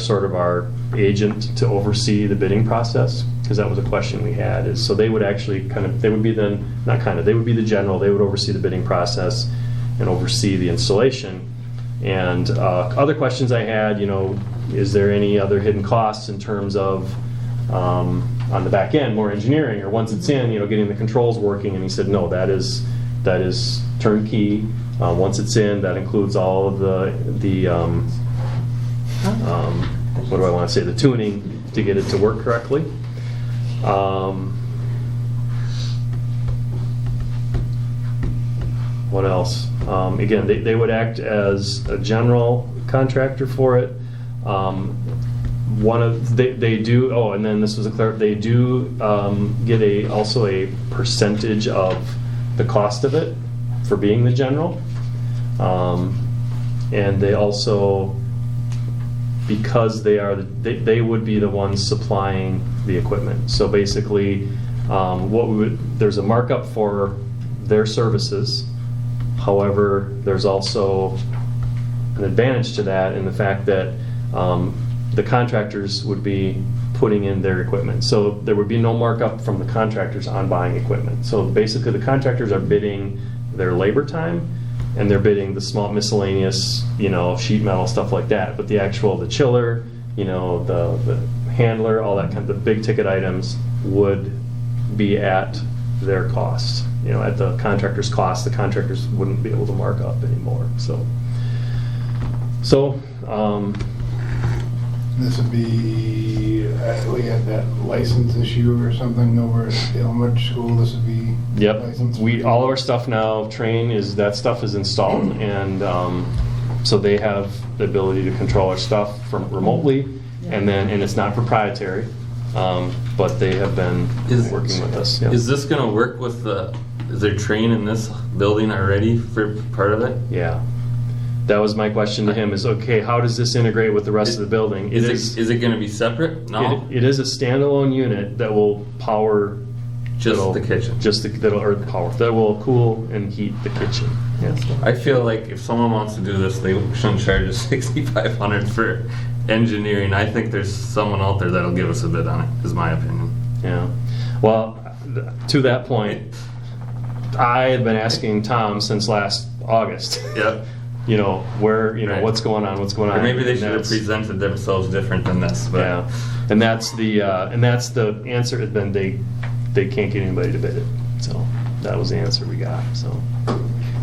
G: agent to oversee the bidding process, because that was a question we had. So they would actually they would be the general. They would oversee the bidding process and oversee the installation. And other questions I had, is there any other hidden costs in terms of on the back end, more engineering, or once it's in, getting the controls working? And he said, no, that is turnkey. Once it's in, that includes all of the the tuning to get it to work correctly. What else? Again, they would act as a general contractor for it. They do. Oh, and then this was they do get also a percentage of the cost of it for being the general, and they also, because they would be the ones supplying the equipment. So basically, there's a markup for their services. However, there's also an advantage to that in the fact that the contractors would be putting in their equipment. So there would be no markup from the contractors on buying equipment. So basically the contractors are bidding their labor time, and they're bidding the small miscellaneous, sheet metal, stuff like that. But the chiller, the handler, all that the big ticket items would be at their cost. At the contractor's cost. The contractors wouldn't be able to mark up anymore. So
F: this would be, we had that license issue or something over at the elementary school. This would be licensed.
G: All of our stuff now, that stuff is installed, and so they have the ability to control our stuff from remotely, and it's not proprietary. but they have been working with us. Yeah.
C: Is this gonna work with is there train in this building already for part of it?
G: Yeah. That was my question to him is, okay, how does this integrate with the rest of the building?
C: Is it gonna be separate? No?
G: It is a standalone unit that will power
C: Just the kitchen?
G: that will cool and heat the kitchen. Yes.
C: I feel like if someone wants to do this, they shouldn't charge us $6,500 for engineering. I think there's someone out there that'll give us a bid on it, is my opinion.
G: Yeah. Well, to that point, I had been asking Tom since last August.
C: Yep.
G: Right. What's going on?
C: Or maybe they
G: And
C: should have
G: that's-
C: presented themselves different than this, but.
G: Yeah, and that's the answer. Has been they can't get anybody to bid it. So that was the answer we got. So,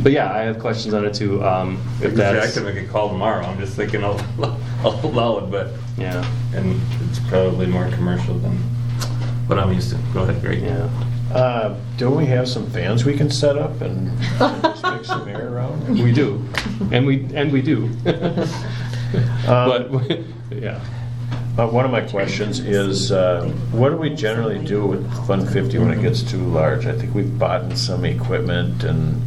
G: but yeah, I have questions on it too. If
C: I
G: that's
C: could make a call tomorrow. I'm just thinking out loud, but
G: yeah,
C: and it's probably more commercial than what I'm used to. Go ahead, Greg.
G: yeah.
A: Don't we have some fans we can set up and just make some air around?
G: We do, and we do. But yeah.
A: One of my questions is, what do we generally do with Fund 50 when it gets too large? I think we've bought some equipment, and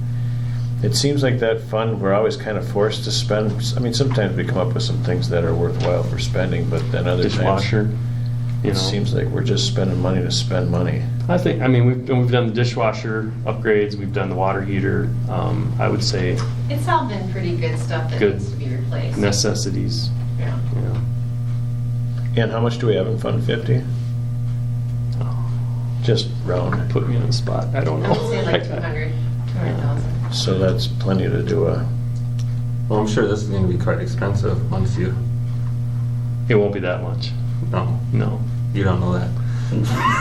A: it seems like that fund, we're always kind of forced to spend. I mean, sometimes we come up with some things that are worthwhile for spending, but then other
G: Dishwasher.
A: times it seems like we're just spending money to spend money.
G: I mean, we've done the dishwasher upgrades. We've done the water heater. I would say
K: It's all been pretty good stuff that
G: Good.
K: needs to be replaced.
G: necessities.
K: Yeah.
G: Yeah.
A: And how much do we have in Fund 50? Just round.
G: Put me on the spot. I don't know.
K: I would say like 200,000.
A: So that's plenty to do a.
C: Well, I'm sure this is going to be quite expensive once you.
G: It won't be that much. No.
C: You don't know that.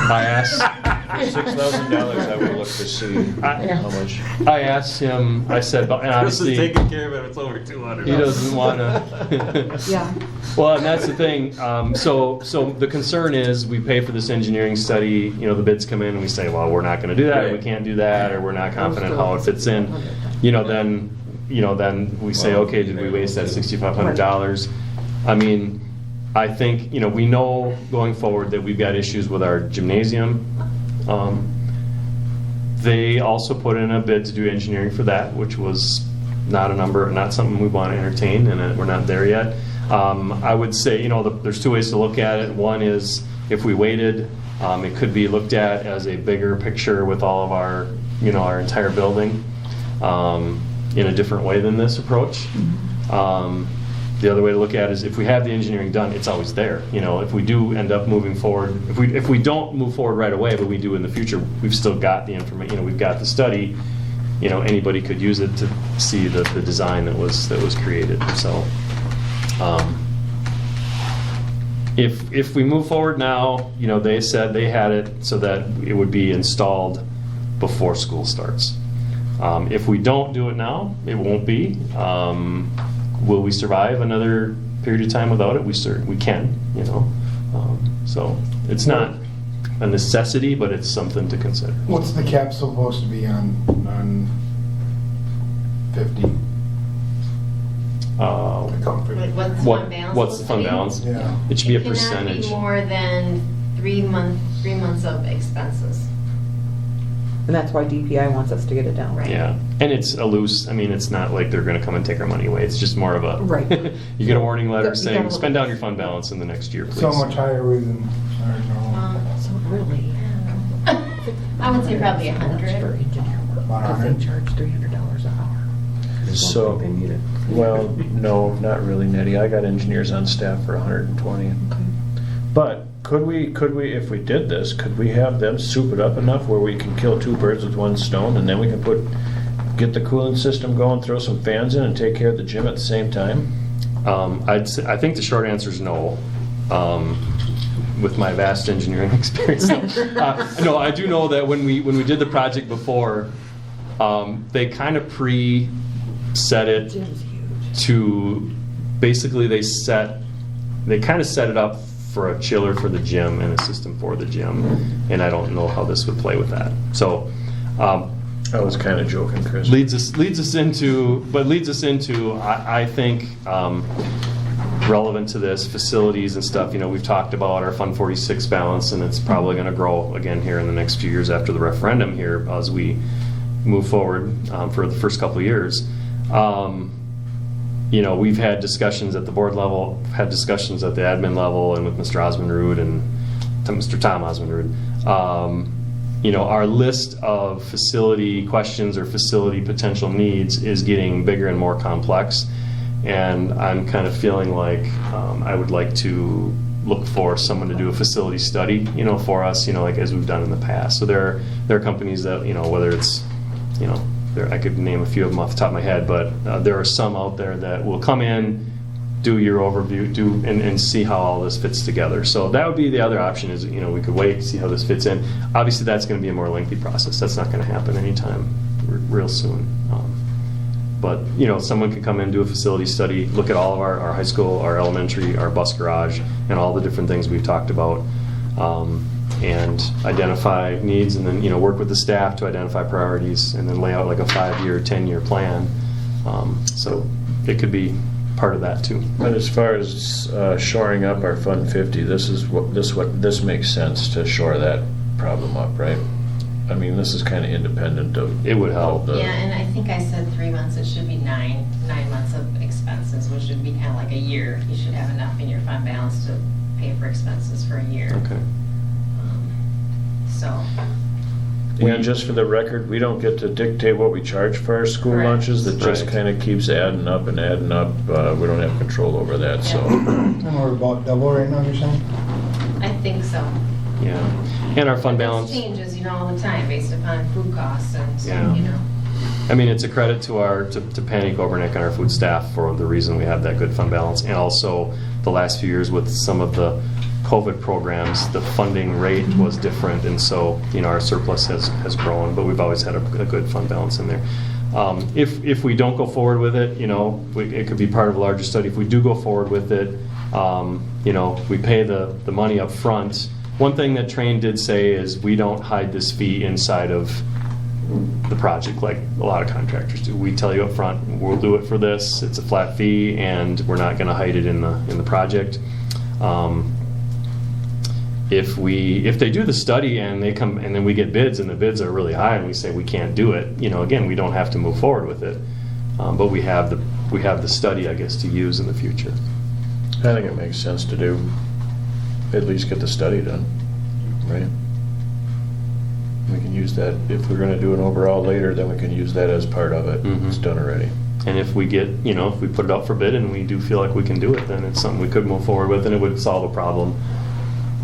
G: I asked.
A: For $6,000, I would look to see how much.
G: I asked him. I said, and
C: This is
G: obviously
C: taken care of if it's over 200.
G: he doesn't want to.
D: Yeah.
G: Well, and that's the thing. So the concern is we pay for this engineering study. The bids come in and we say, well, we're not going to do that. Or we
C: Right.
G: can't do that, or we're not confident how it fits in. Then we say, okay, did we waste that $6,500? I mean, I think we know going forward that we've got issues with our gymnasium. They also put in a bid to do engineering for that, which was not something we want to entertain, and we're not there yet. I would say, there's two ways to look at it. One is if we waited, it could be looked at as a bigger picture with all of our, our entire building in a different way than this approach. The other way to look at it is if we have the engineering done, it's always there. If we do end up moving forward, if we don't move forward right away, but we do in the future, we've still got the information. We've got the study. Anybody could use it to see the design that was created. So, if we move forward now, they said they had it so that it would be installed before school starts. If we don't do it now, it won't be. Will we survive another period of time without it? We can, so it's not a necessity, but it's something to consider.
F: What's the cap supposed to be on 50? The company.
K: Like what's
G: What-
K: fund balance?
G: what's the fund balance?
F: Yeah.
G: It should be a
K: It cannot
G: percentage.
K: be more than 3 months of expenses.
D: And that's why DPI wants us to get it down.
K: Right.
G: Yeah, and it's a loose. I mean, it's not like they're going to come and take our money away. It's just more of a.
D: Right.
G: You get a warning letter
D: You
G: saying,
D: gotta
G: spend
D: look-
G: down your fund balance in the next year, please.
F: So much higher than, I don't know,
D: So really,
K: I would say probably
D: for
K: 100.
D: engineer work,
F: About
D: because they
F: 100.
D: charge $300 an hour.
A: So, well, no, not really, Nettie. I got engineers on staff for 120. But could we, if we did this, could we have them soup it up enough where we can kill two birds with one stone, and then we can get the cooling system going, throw some fans in, and take care of the gym at the same time?
G: I think the short answer is no. With my vast engineering experience, no, I do know that when we did the project before, they kind of set it
D: Gym's huge.
G: to basically they kind of set it up for a chiller for the gym and a system for the gym, and I don't know how this would play with that. So
A: I was kind of joking, Chris.
G: leads us into I think relevant to this, facilities and stuff, we've talked about our Fund 46 balance, and it's probably going to grow again here in the next few years after the referendum here as we move forward for the first couple of years. We've had discussions at the board level, had discussions at the admin level, and with Mr. Osmond-Rood and Mr. Tom Osmond-Rood. Our list of facility questions or facility potential needs is getting bigger and more complex, and I'm kind of feeling like I would like to look for someone to do a facility study, for us, like as we've done in the past. So there are companies that, whether it's, I could name a few of them off the top of my head, but there are some out there that will come in, do your overview, and see how all this fits together. So that would be the other option is, we could wait, see how this fits in. Obviously, that's going to be a more lengthy process. That's not going to happen anytime real soon. But, someone could come in, do a facility study, look at all of our high school, our elementary, our bus garage, and all the different things we've talked about, and identify needs, and then, work with the staff to identify priorities, and then lay out like a 5-year, 10-year plan. So it could be part of that too.
A: But as far as shoring up our Fund 50, this makes sense to shore that problem up, right? I mean, this is kind of independent of.
G: It would help.
K: Yeah, and I think I said 3 months. It should be nine months of expenses, which would be kind of like a year. You should have enough in your fund balance to pay for expenses for a year.
G: Okay.
K: So.
A: And just for the record, we don't get to dictate what we charge for our school
K: Correct.
A: lunches. That just
G: Right.
A: kind of keeps adding up and adding up. We don't have control over that, so.
F: And we're about double right now, you're saying?
K: I think so.
G: Yeah. And our fund
K: This
G: balance.
K: changes, all the time based upon food costs and so,
G: Yeah. I mean, it's a credit to to Penny Kobernick and our food staff for the reason we have that good fund balance, and also the last few years with some of the COVID programs, the funding rate was different, and so our surplus has grown, but we've always had a good fund balance in there. If we don't go forward with it, it could be part of a larger study. If we do go forward with it, we pay the money up front. One thing that Train did say is we don't hide this fee inside of the project like a lot of contractors do. We tell you up front, we'll do it for this. It's a flat fee, and we're not going to hide it in the project. If they do the study and they come and then we get bids and the bids are really high and we say we can't do it, again, we don't have to move forward with it. But we have the study, I guess, to use in the future.
A: I think it makes sense to do, at least get the study done, right? We can use that, if we're gonna do an overall later, then we can use that as part of it.
G: Mhm.
A: It's done already.
G: And if we get, if we put it out for bid and we do feel like we can do it, then it's something we could move forward with, and it would solve a problem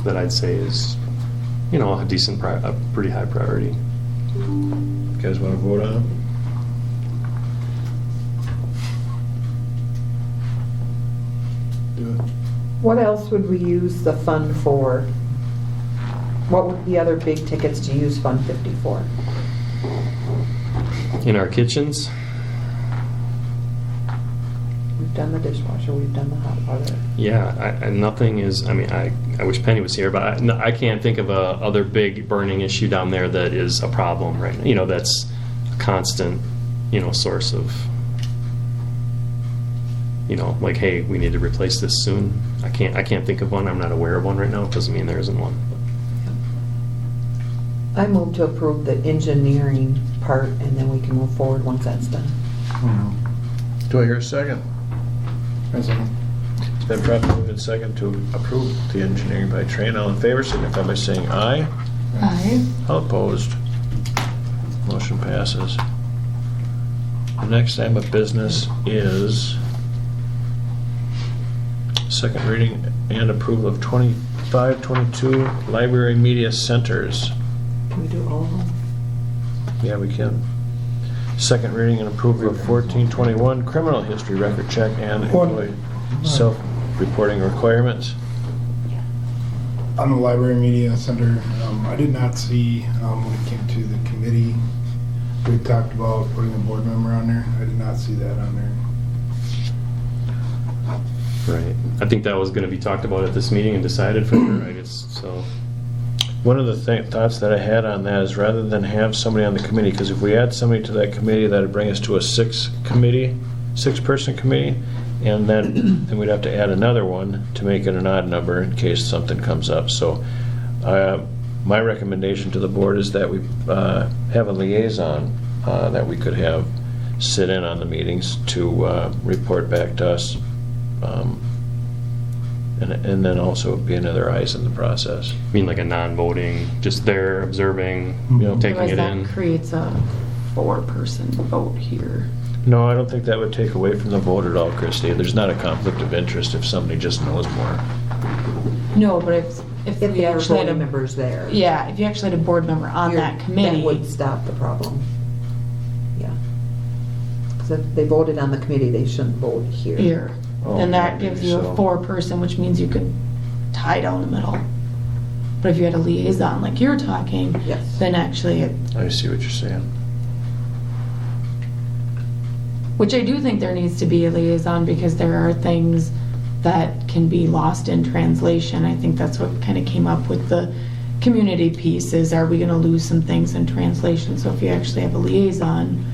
G: that I'd say is, a pretty high priority.
A: You guys wanna vote on it?
F: Do it.
D: What else would we use the fund for? What would be other big tickets to use Fund 50 for?
G: In our kitchens,
D: We've done the dishwasher, we've done the hot water.
G: yeah, nothing is, I wish Penny was here, but I can't think of a other big burning issue down there that is a problem right now. That's a constant, source of, like, hey, we need to replace this soon. I can't think of one. I'm not aware of one right now. It doesn't mean there isn't one.
D: I move to approve the engineering part, and then we can move forward once that's done.
A: Do I hear a second?
F: President.
A: It's been properly moved and second to approve the engineering by Train. All in favor, signify by saying aye.
H: Aye.
A: All opposed? Motion passes. The next item of business is second reading and approval of 25-22 library media centers.
D: Can we do all of them?
A: Yeah, we can. Second reading and approval of 14-21 criminal history record check and employee self-reporting requirements.
F: On the Library Media Center, I did not see, when it came to the committee, we talked about putting a board member on there. I did not see that on there.
G: Right. I think that was going to be talked about at this meeting and decided for sure, I guess, so.
A: One of the thoughts that I had on that is rather than have somebody on the committee, because if we add somebody to that committee, that'd bring us to a six-person committee, And then we'd have to add another one to make it an odd number in case something comes up. So my recommendation to the board is that we have a liaison that we could have sit in on the meetings to report back to us. And then also be another eyes in the process.
G: I mean, like a non-voting, just there observing, taking
H: Otherwise
G: it
H: that
G: in.
H: creates a 4-person vote here.
A: No, I don't think that would take away from the vote at all, Christie. There's not a conflict of interest if somebody just knows more.
H: No, but if
D: If
H: we
D: there are
H: actually had
D: voting
H: a,
D: members there.
H: yeah, if you actually had a board member on that committee.
D: That would stop the problem. Yeah. Because if they voted on the committee, they shouldn't vote here.
H: Here.
A: Oh,
H: Then that
A: maybe
H: gives you
A: so.
H: a 4-person, which means you could tie down the middle. But if you had a liaison like you're talking,
D: Yes.
H: then actually it,
A: I see what you're saying.
H: which I do think there needs to be a liaison because there are things that can be lost in translation. I think that's what kind of came up with the community piece is, are we going to lose some things in translation? So if you actually have a liaison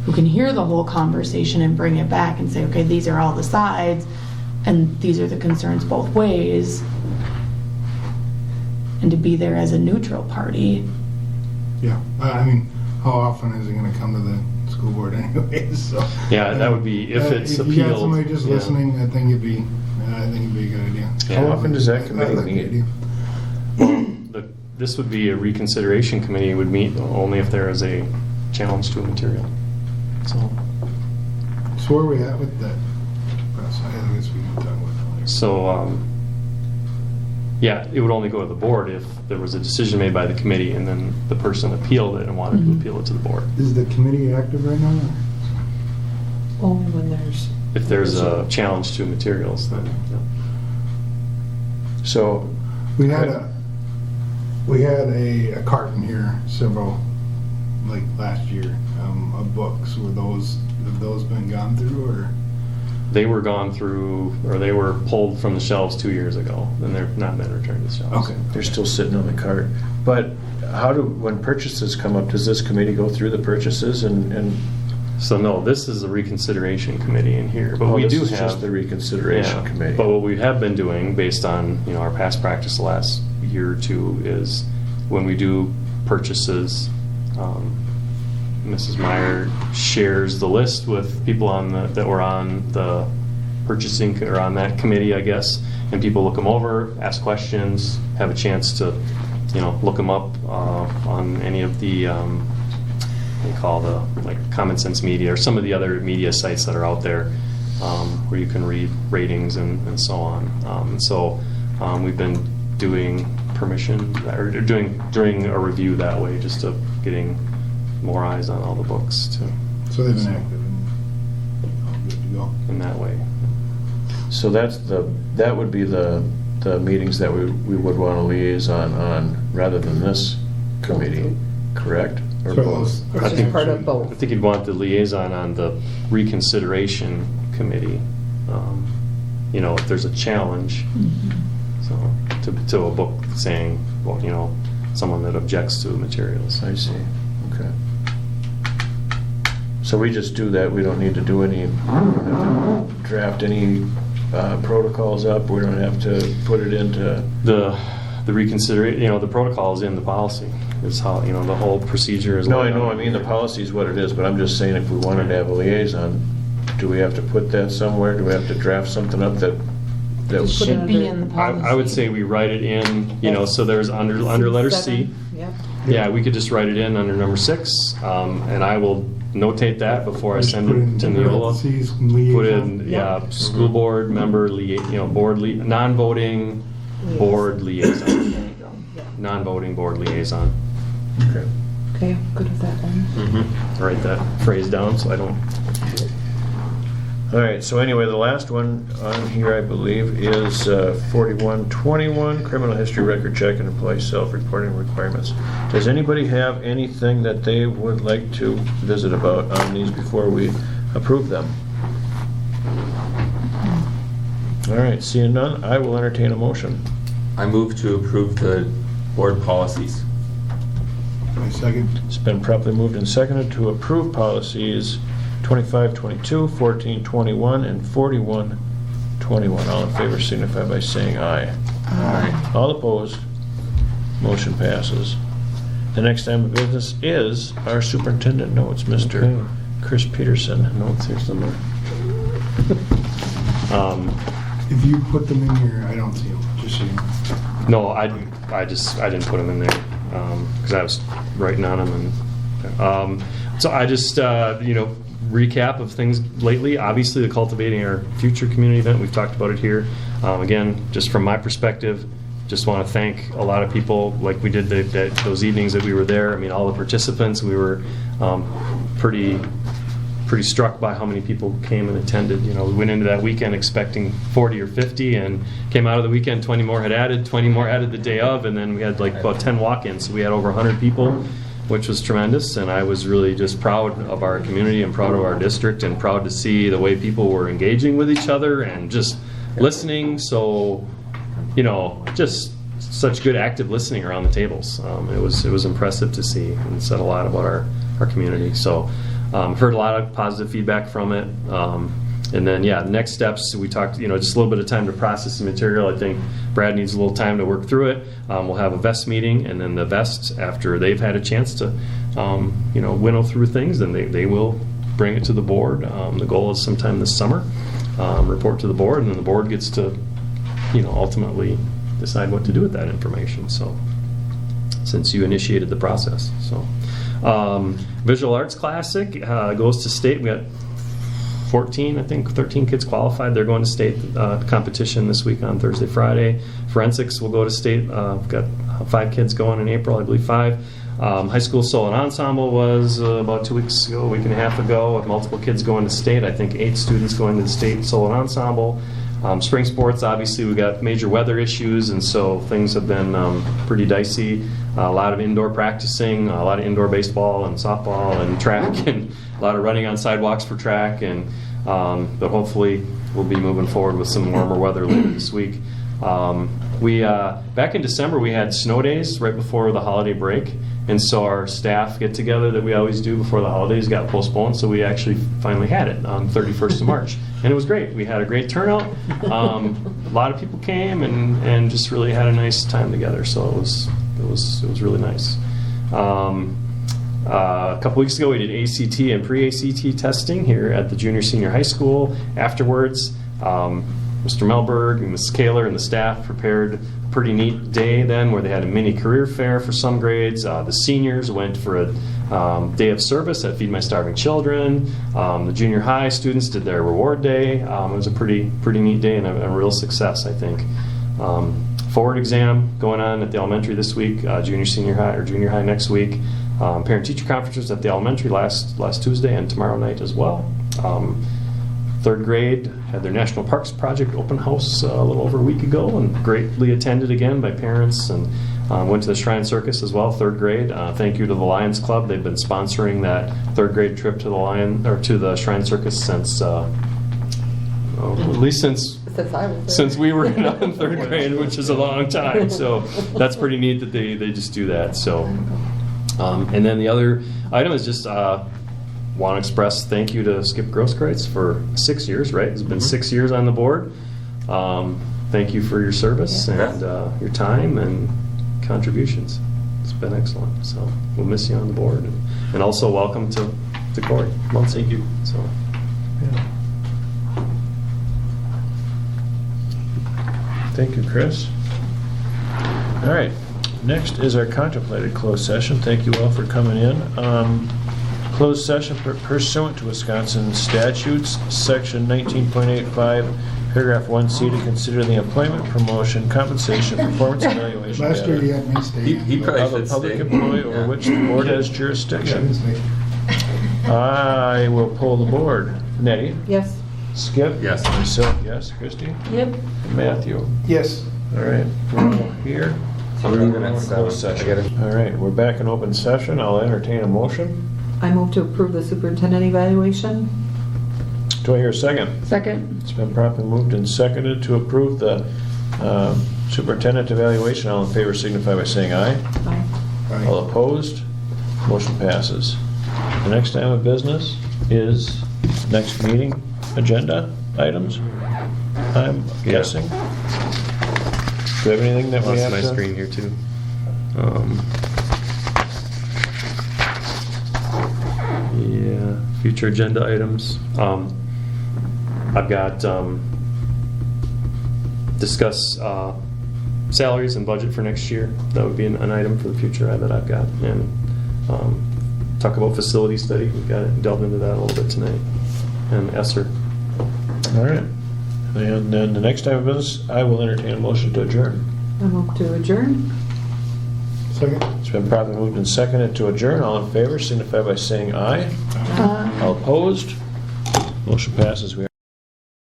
H: who can hear the whole conversation and bring it back and say, okay, these are all the sides and these are the concerns both ways, and to be there as a neutral party.
F: Yeah, I mean, how often is it gonna come to the school board anyways, so.
G: Yeah, that would be, if it's
F: If you got
G: appealed.
F: somebody just
G: yeah.
F: listening, I think it'd be a good idea.
A: How often does that committee
F: I like the
A: meet?
F: idea.
G: This would be a reconsideration committee, would meet only if there is a challenge to a material. So,
F: So where are we at with that process? I guess we can talk about that later.
G: so, yeah, it would only go to the board if there was a decision made by the committee and then the person appealed it and wanted to appeal it to the board.
F: Is the committee active right now?
D: Only when there's.
G: If there's a challenge to materials, then, yeah.
A: So,
F: We had a carton here like last year, of books. Have those been gone through, or?
G: They were gone through, or they were pulled from the shelves 2 years ago, and they're not been returned to the shelves.
F: Okay.
A: they're still sitting on the cart. But when purchases come up, does this committee go through the purchases and
G: So no, this is a reconsideration committee in here, but we
A: this
G: do
A: is
G: have.
A: just the reconsideration
G: Yeah,
A: committee?
G: But what we have been doing, based on, our past practice the last year or two, is when we do purchases, Mrs. Meyer shares the list with people that were on the purchasing, or on that committee, I guess, and people look them over, ask questions, have a chance to, look them up on any of the, what they call the, like, Common Sense Media, or some of the other media sites that are out there, where you can read ratings and so on. We've been doing permission, or doing a review that way, just to getting more eyes on all the books too,
F: So they've been active and all good to go.
G: in that way.
A: So that would be the meetings that we would want a liaison on, rather than this committee, correct? Or
F: So
A: both?
F: those-
G: I
D: Which
G: think-
D: is part of
G: I
D: both.
G: think you'd want the liaison on the reconsideration committee, if there's a challenge, so, to a book saying, well, someone that objects to materials.
A: I see, okay. So we just do that, we don't need to do any, draft any protocols up, we don't have to put it into,
G: The reconsideration, the protocol is in the policy, is how, the whole procedure is.
A: no, I
G: laid
A: know,
G: out.
A: I mean, the policy is what it is, but I'm just saying if we wanted to have a liaison, do we have to put that somewhere? Do we have to draft something up that
D: Just put it
H: Should be in the policy.
G: I would say we write it in, so there's under letter C.
D: Yep.
G: Yeah, we could just write it in under number 6, and I will notate that before I
F: Just
G: send
F: put
G: it
F: in
G: to Neola.
F: parentheses, liaison.
G: Put in, yeah, school board member, non-voting board liaison.
D: There you go. Yeah.
G: Non-voting board liaison.
A: Okay.
D: Okay, I'm good with that then.
G: Write that phrase down so I don't.
A: All right, so anyway, the last one on here, I believe, is 4121, criminal history record check and employee self-reporting requirements. Does anybody have anything that they would like to visit about on these before we approve them? All right, seeing none, I will entertain a motion.
C: I move to approve the board policies.
F: My second.
A: It's been properly moved and seconded to approve policies 25-22, 14-21, and 41-21. All in favor signify by saying aye.
D: Aye.
A: All opposed, motion passes. The next item of business is our superintendent notes, Mr.
G: Okay.
A: Chris Peterson.
G: Notes here somewhere.
F: If you put them in here, I don't see them, just so you know.
G: No, I didn't put them in there because I was writing on them, and so I just recap of things lately. Obviously, the Cultivating Our Future community event, we've talked about it here. Again, just from my perspective, just want to thank a lot of people, like we did those evenings that we were there. I mean, all the participants. We were pretty struck by how many people came and attended. We went into that weekend expecting 40 or 50, and came out of the weekend 20 more added the day of, and then we had like about 10 walk-ins. So we had over 100 people, which was tremendous, and I was really just proud of our community and proud of our district and proud to see the way people were engaging with each other and just listening. So, just such good active listening around the tables. It was impressive to see, and said a lot about our community. So heard a lot of positive feedback from it. And then, next steps, we talked, just a little bit of time to process the material. I think Brad needs a little time to work through it. We'll have a VEST meeting, and then the VEST, after they've had a chance to, winnow through things, then they will bring it to the board. The goal is sometime this summer, report to the board, and then the board gets to, ultimately decide what to do with that information. So, since you initiated the process. So, Visual Arts Classic goes to state. We got 13 kids qualified. They're going to state competition this week on Thursday, Friday. Forensics will go to state. We've got 5 kids going in April, I believe 5. High school solo and ensemble was about 2 weeks ago, a week and a half ago, with multiple kids going to state. I think 8 students going to the state solo and ensemble. Spring sports, obviously, we got major weather issues, and so things have been pretty dicey. A lot of indoor practicing, a lot of indoor baseball and softball and track, and a lot of running on sidewalks for track. And but hopefully we'll be moving forward with some warmer weather later this week. We back in December we had snow days right before the holiday break, and so our staff get together that we always do before the holidays got postponed. So we actually finally had it on 31st of March, and it was great. We had a great turnout. A lot of people came and just really had a nice time together. So it was really nice. A couple weeks ago we did ACT and pre-ACT testing here at the junior senior high school. Afterwards, Mr. Melberg and Ms. Kaler and the staff prepared a pretty neat day then, where they had a mini career fair for some grades. The seniors went for a day of service at Feed My Starving Children. The junior high students did their reward day. It was a pretty neat day and a real success, I think. Forward exam going on at the elementary this week, junior high next week. Parent-teacher conferences at the elementary last Tuesday and tomorrow night as well. 3rd grade had their National Parks Project open house a little over a week ago, and greatly attended again by parents, and went to the Shrine Circus as well, 3rd grade. Thank you to the Lions Club. They've been sponsoring that 3rd grade trip to the Shrine Circus since at least since we were in 3rd grade, which is a long time. So that's pretty neat that they just do that. So, and then the other item is just want to express thank you to Skip Grosskreutz for 6 years, right? It's been 6 years on the board. Thank you for your service and your time and contributions. It's been excellent. So we'll miss you on the board. And also welcome to Corey. Well, thank you. So, yeah.
A: Thank you, Chris. All right, next is our contemplated closed session. Thank you all for coming in. Closed session pursuant to Wisconsin statutes, section 19.85, paragraph 1C, to consider the employment, promotion, compensation, performance evaluation
F: Last year you
A: data
F: had me stay.
C: He probably
A: of a
C: should
A: public
C: stay.
A: employee over which the board has
F: Yeah,
A: jurisdiction.
F: stay.
A: I will pull the board. Nettie?
D: Yes.
A: Skip?
C: Yes.
A: Myself, yes. Christie?
H: Yep.
A: And Matthew?
F: Yes.
A: All right, we're all here.
C: I'm leaving at
A: Closed
C: 7.
A: session. All right, we're back in open session. I'll entertain a motion.
D: I move to approve the superintendent evaluation.
A: Do I hear a second?
H: Second.
A: It's been properly moved and seconded to approve the superintendent evaluation. All in favor signify by saying aye.
D: Aye.
A: All opposed? Motion passes. The next item of business is next meeting agenda items, I'm guessing. Do we have anything that we
G: Lost
A: have
G: my
A: to?
G: screen here too. Yeah, future agenda items. I've got discuss salaries and budget for next year. That would be an item for the future that I've got. And talk about facility study. We've got to delve into that a little bit tonight. And ESSER.
A: All right. And then the next time of business, I will entertain a motion to adjourn.
D: I move to adjourn.
F: Second?
A: It's been properly moved and seconded to adjourn. All in favor signify by saying aye. All opposed? Motion passes. We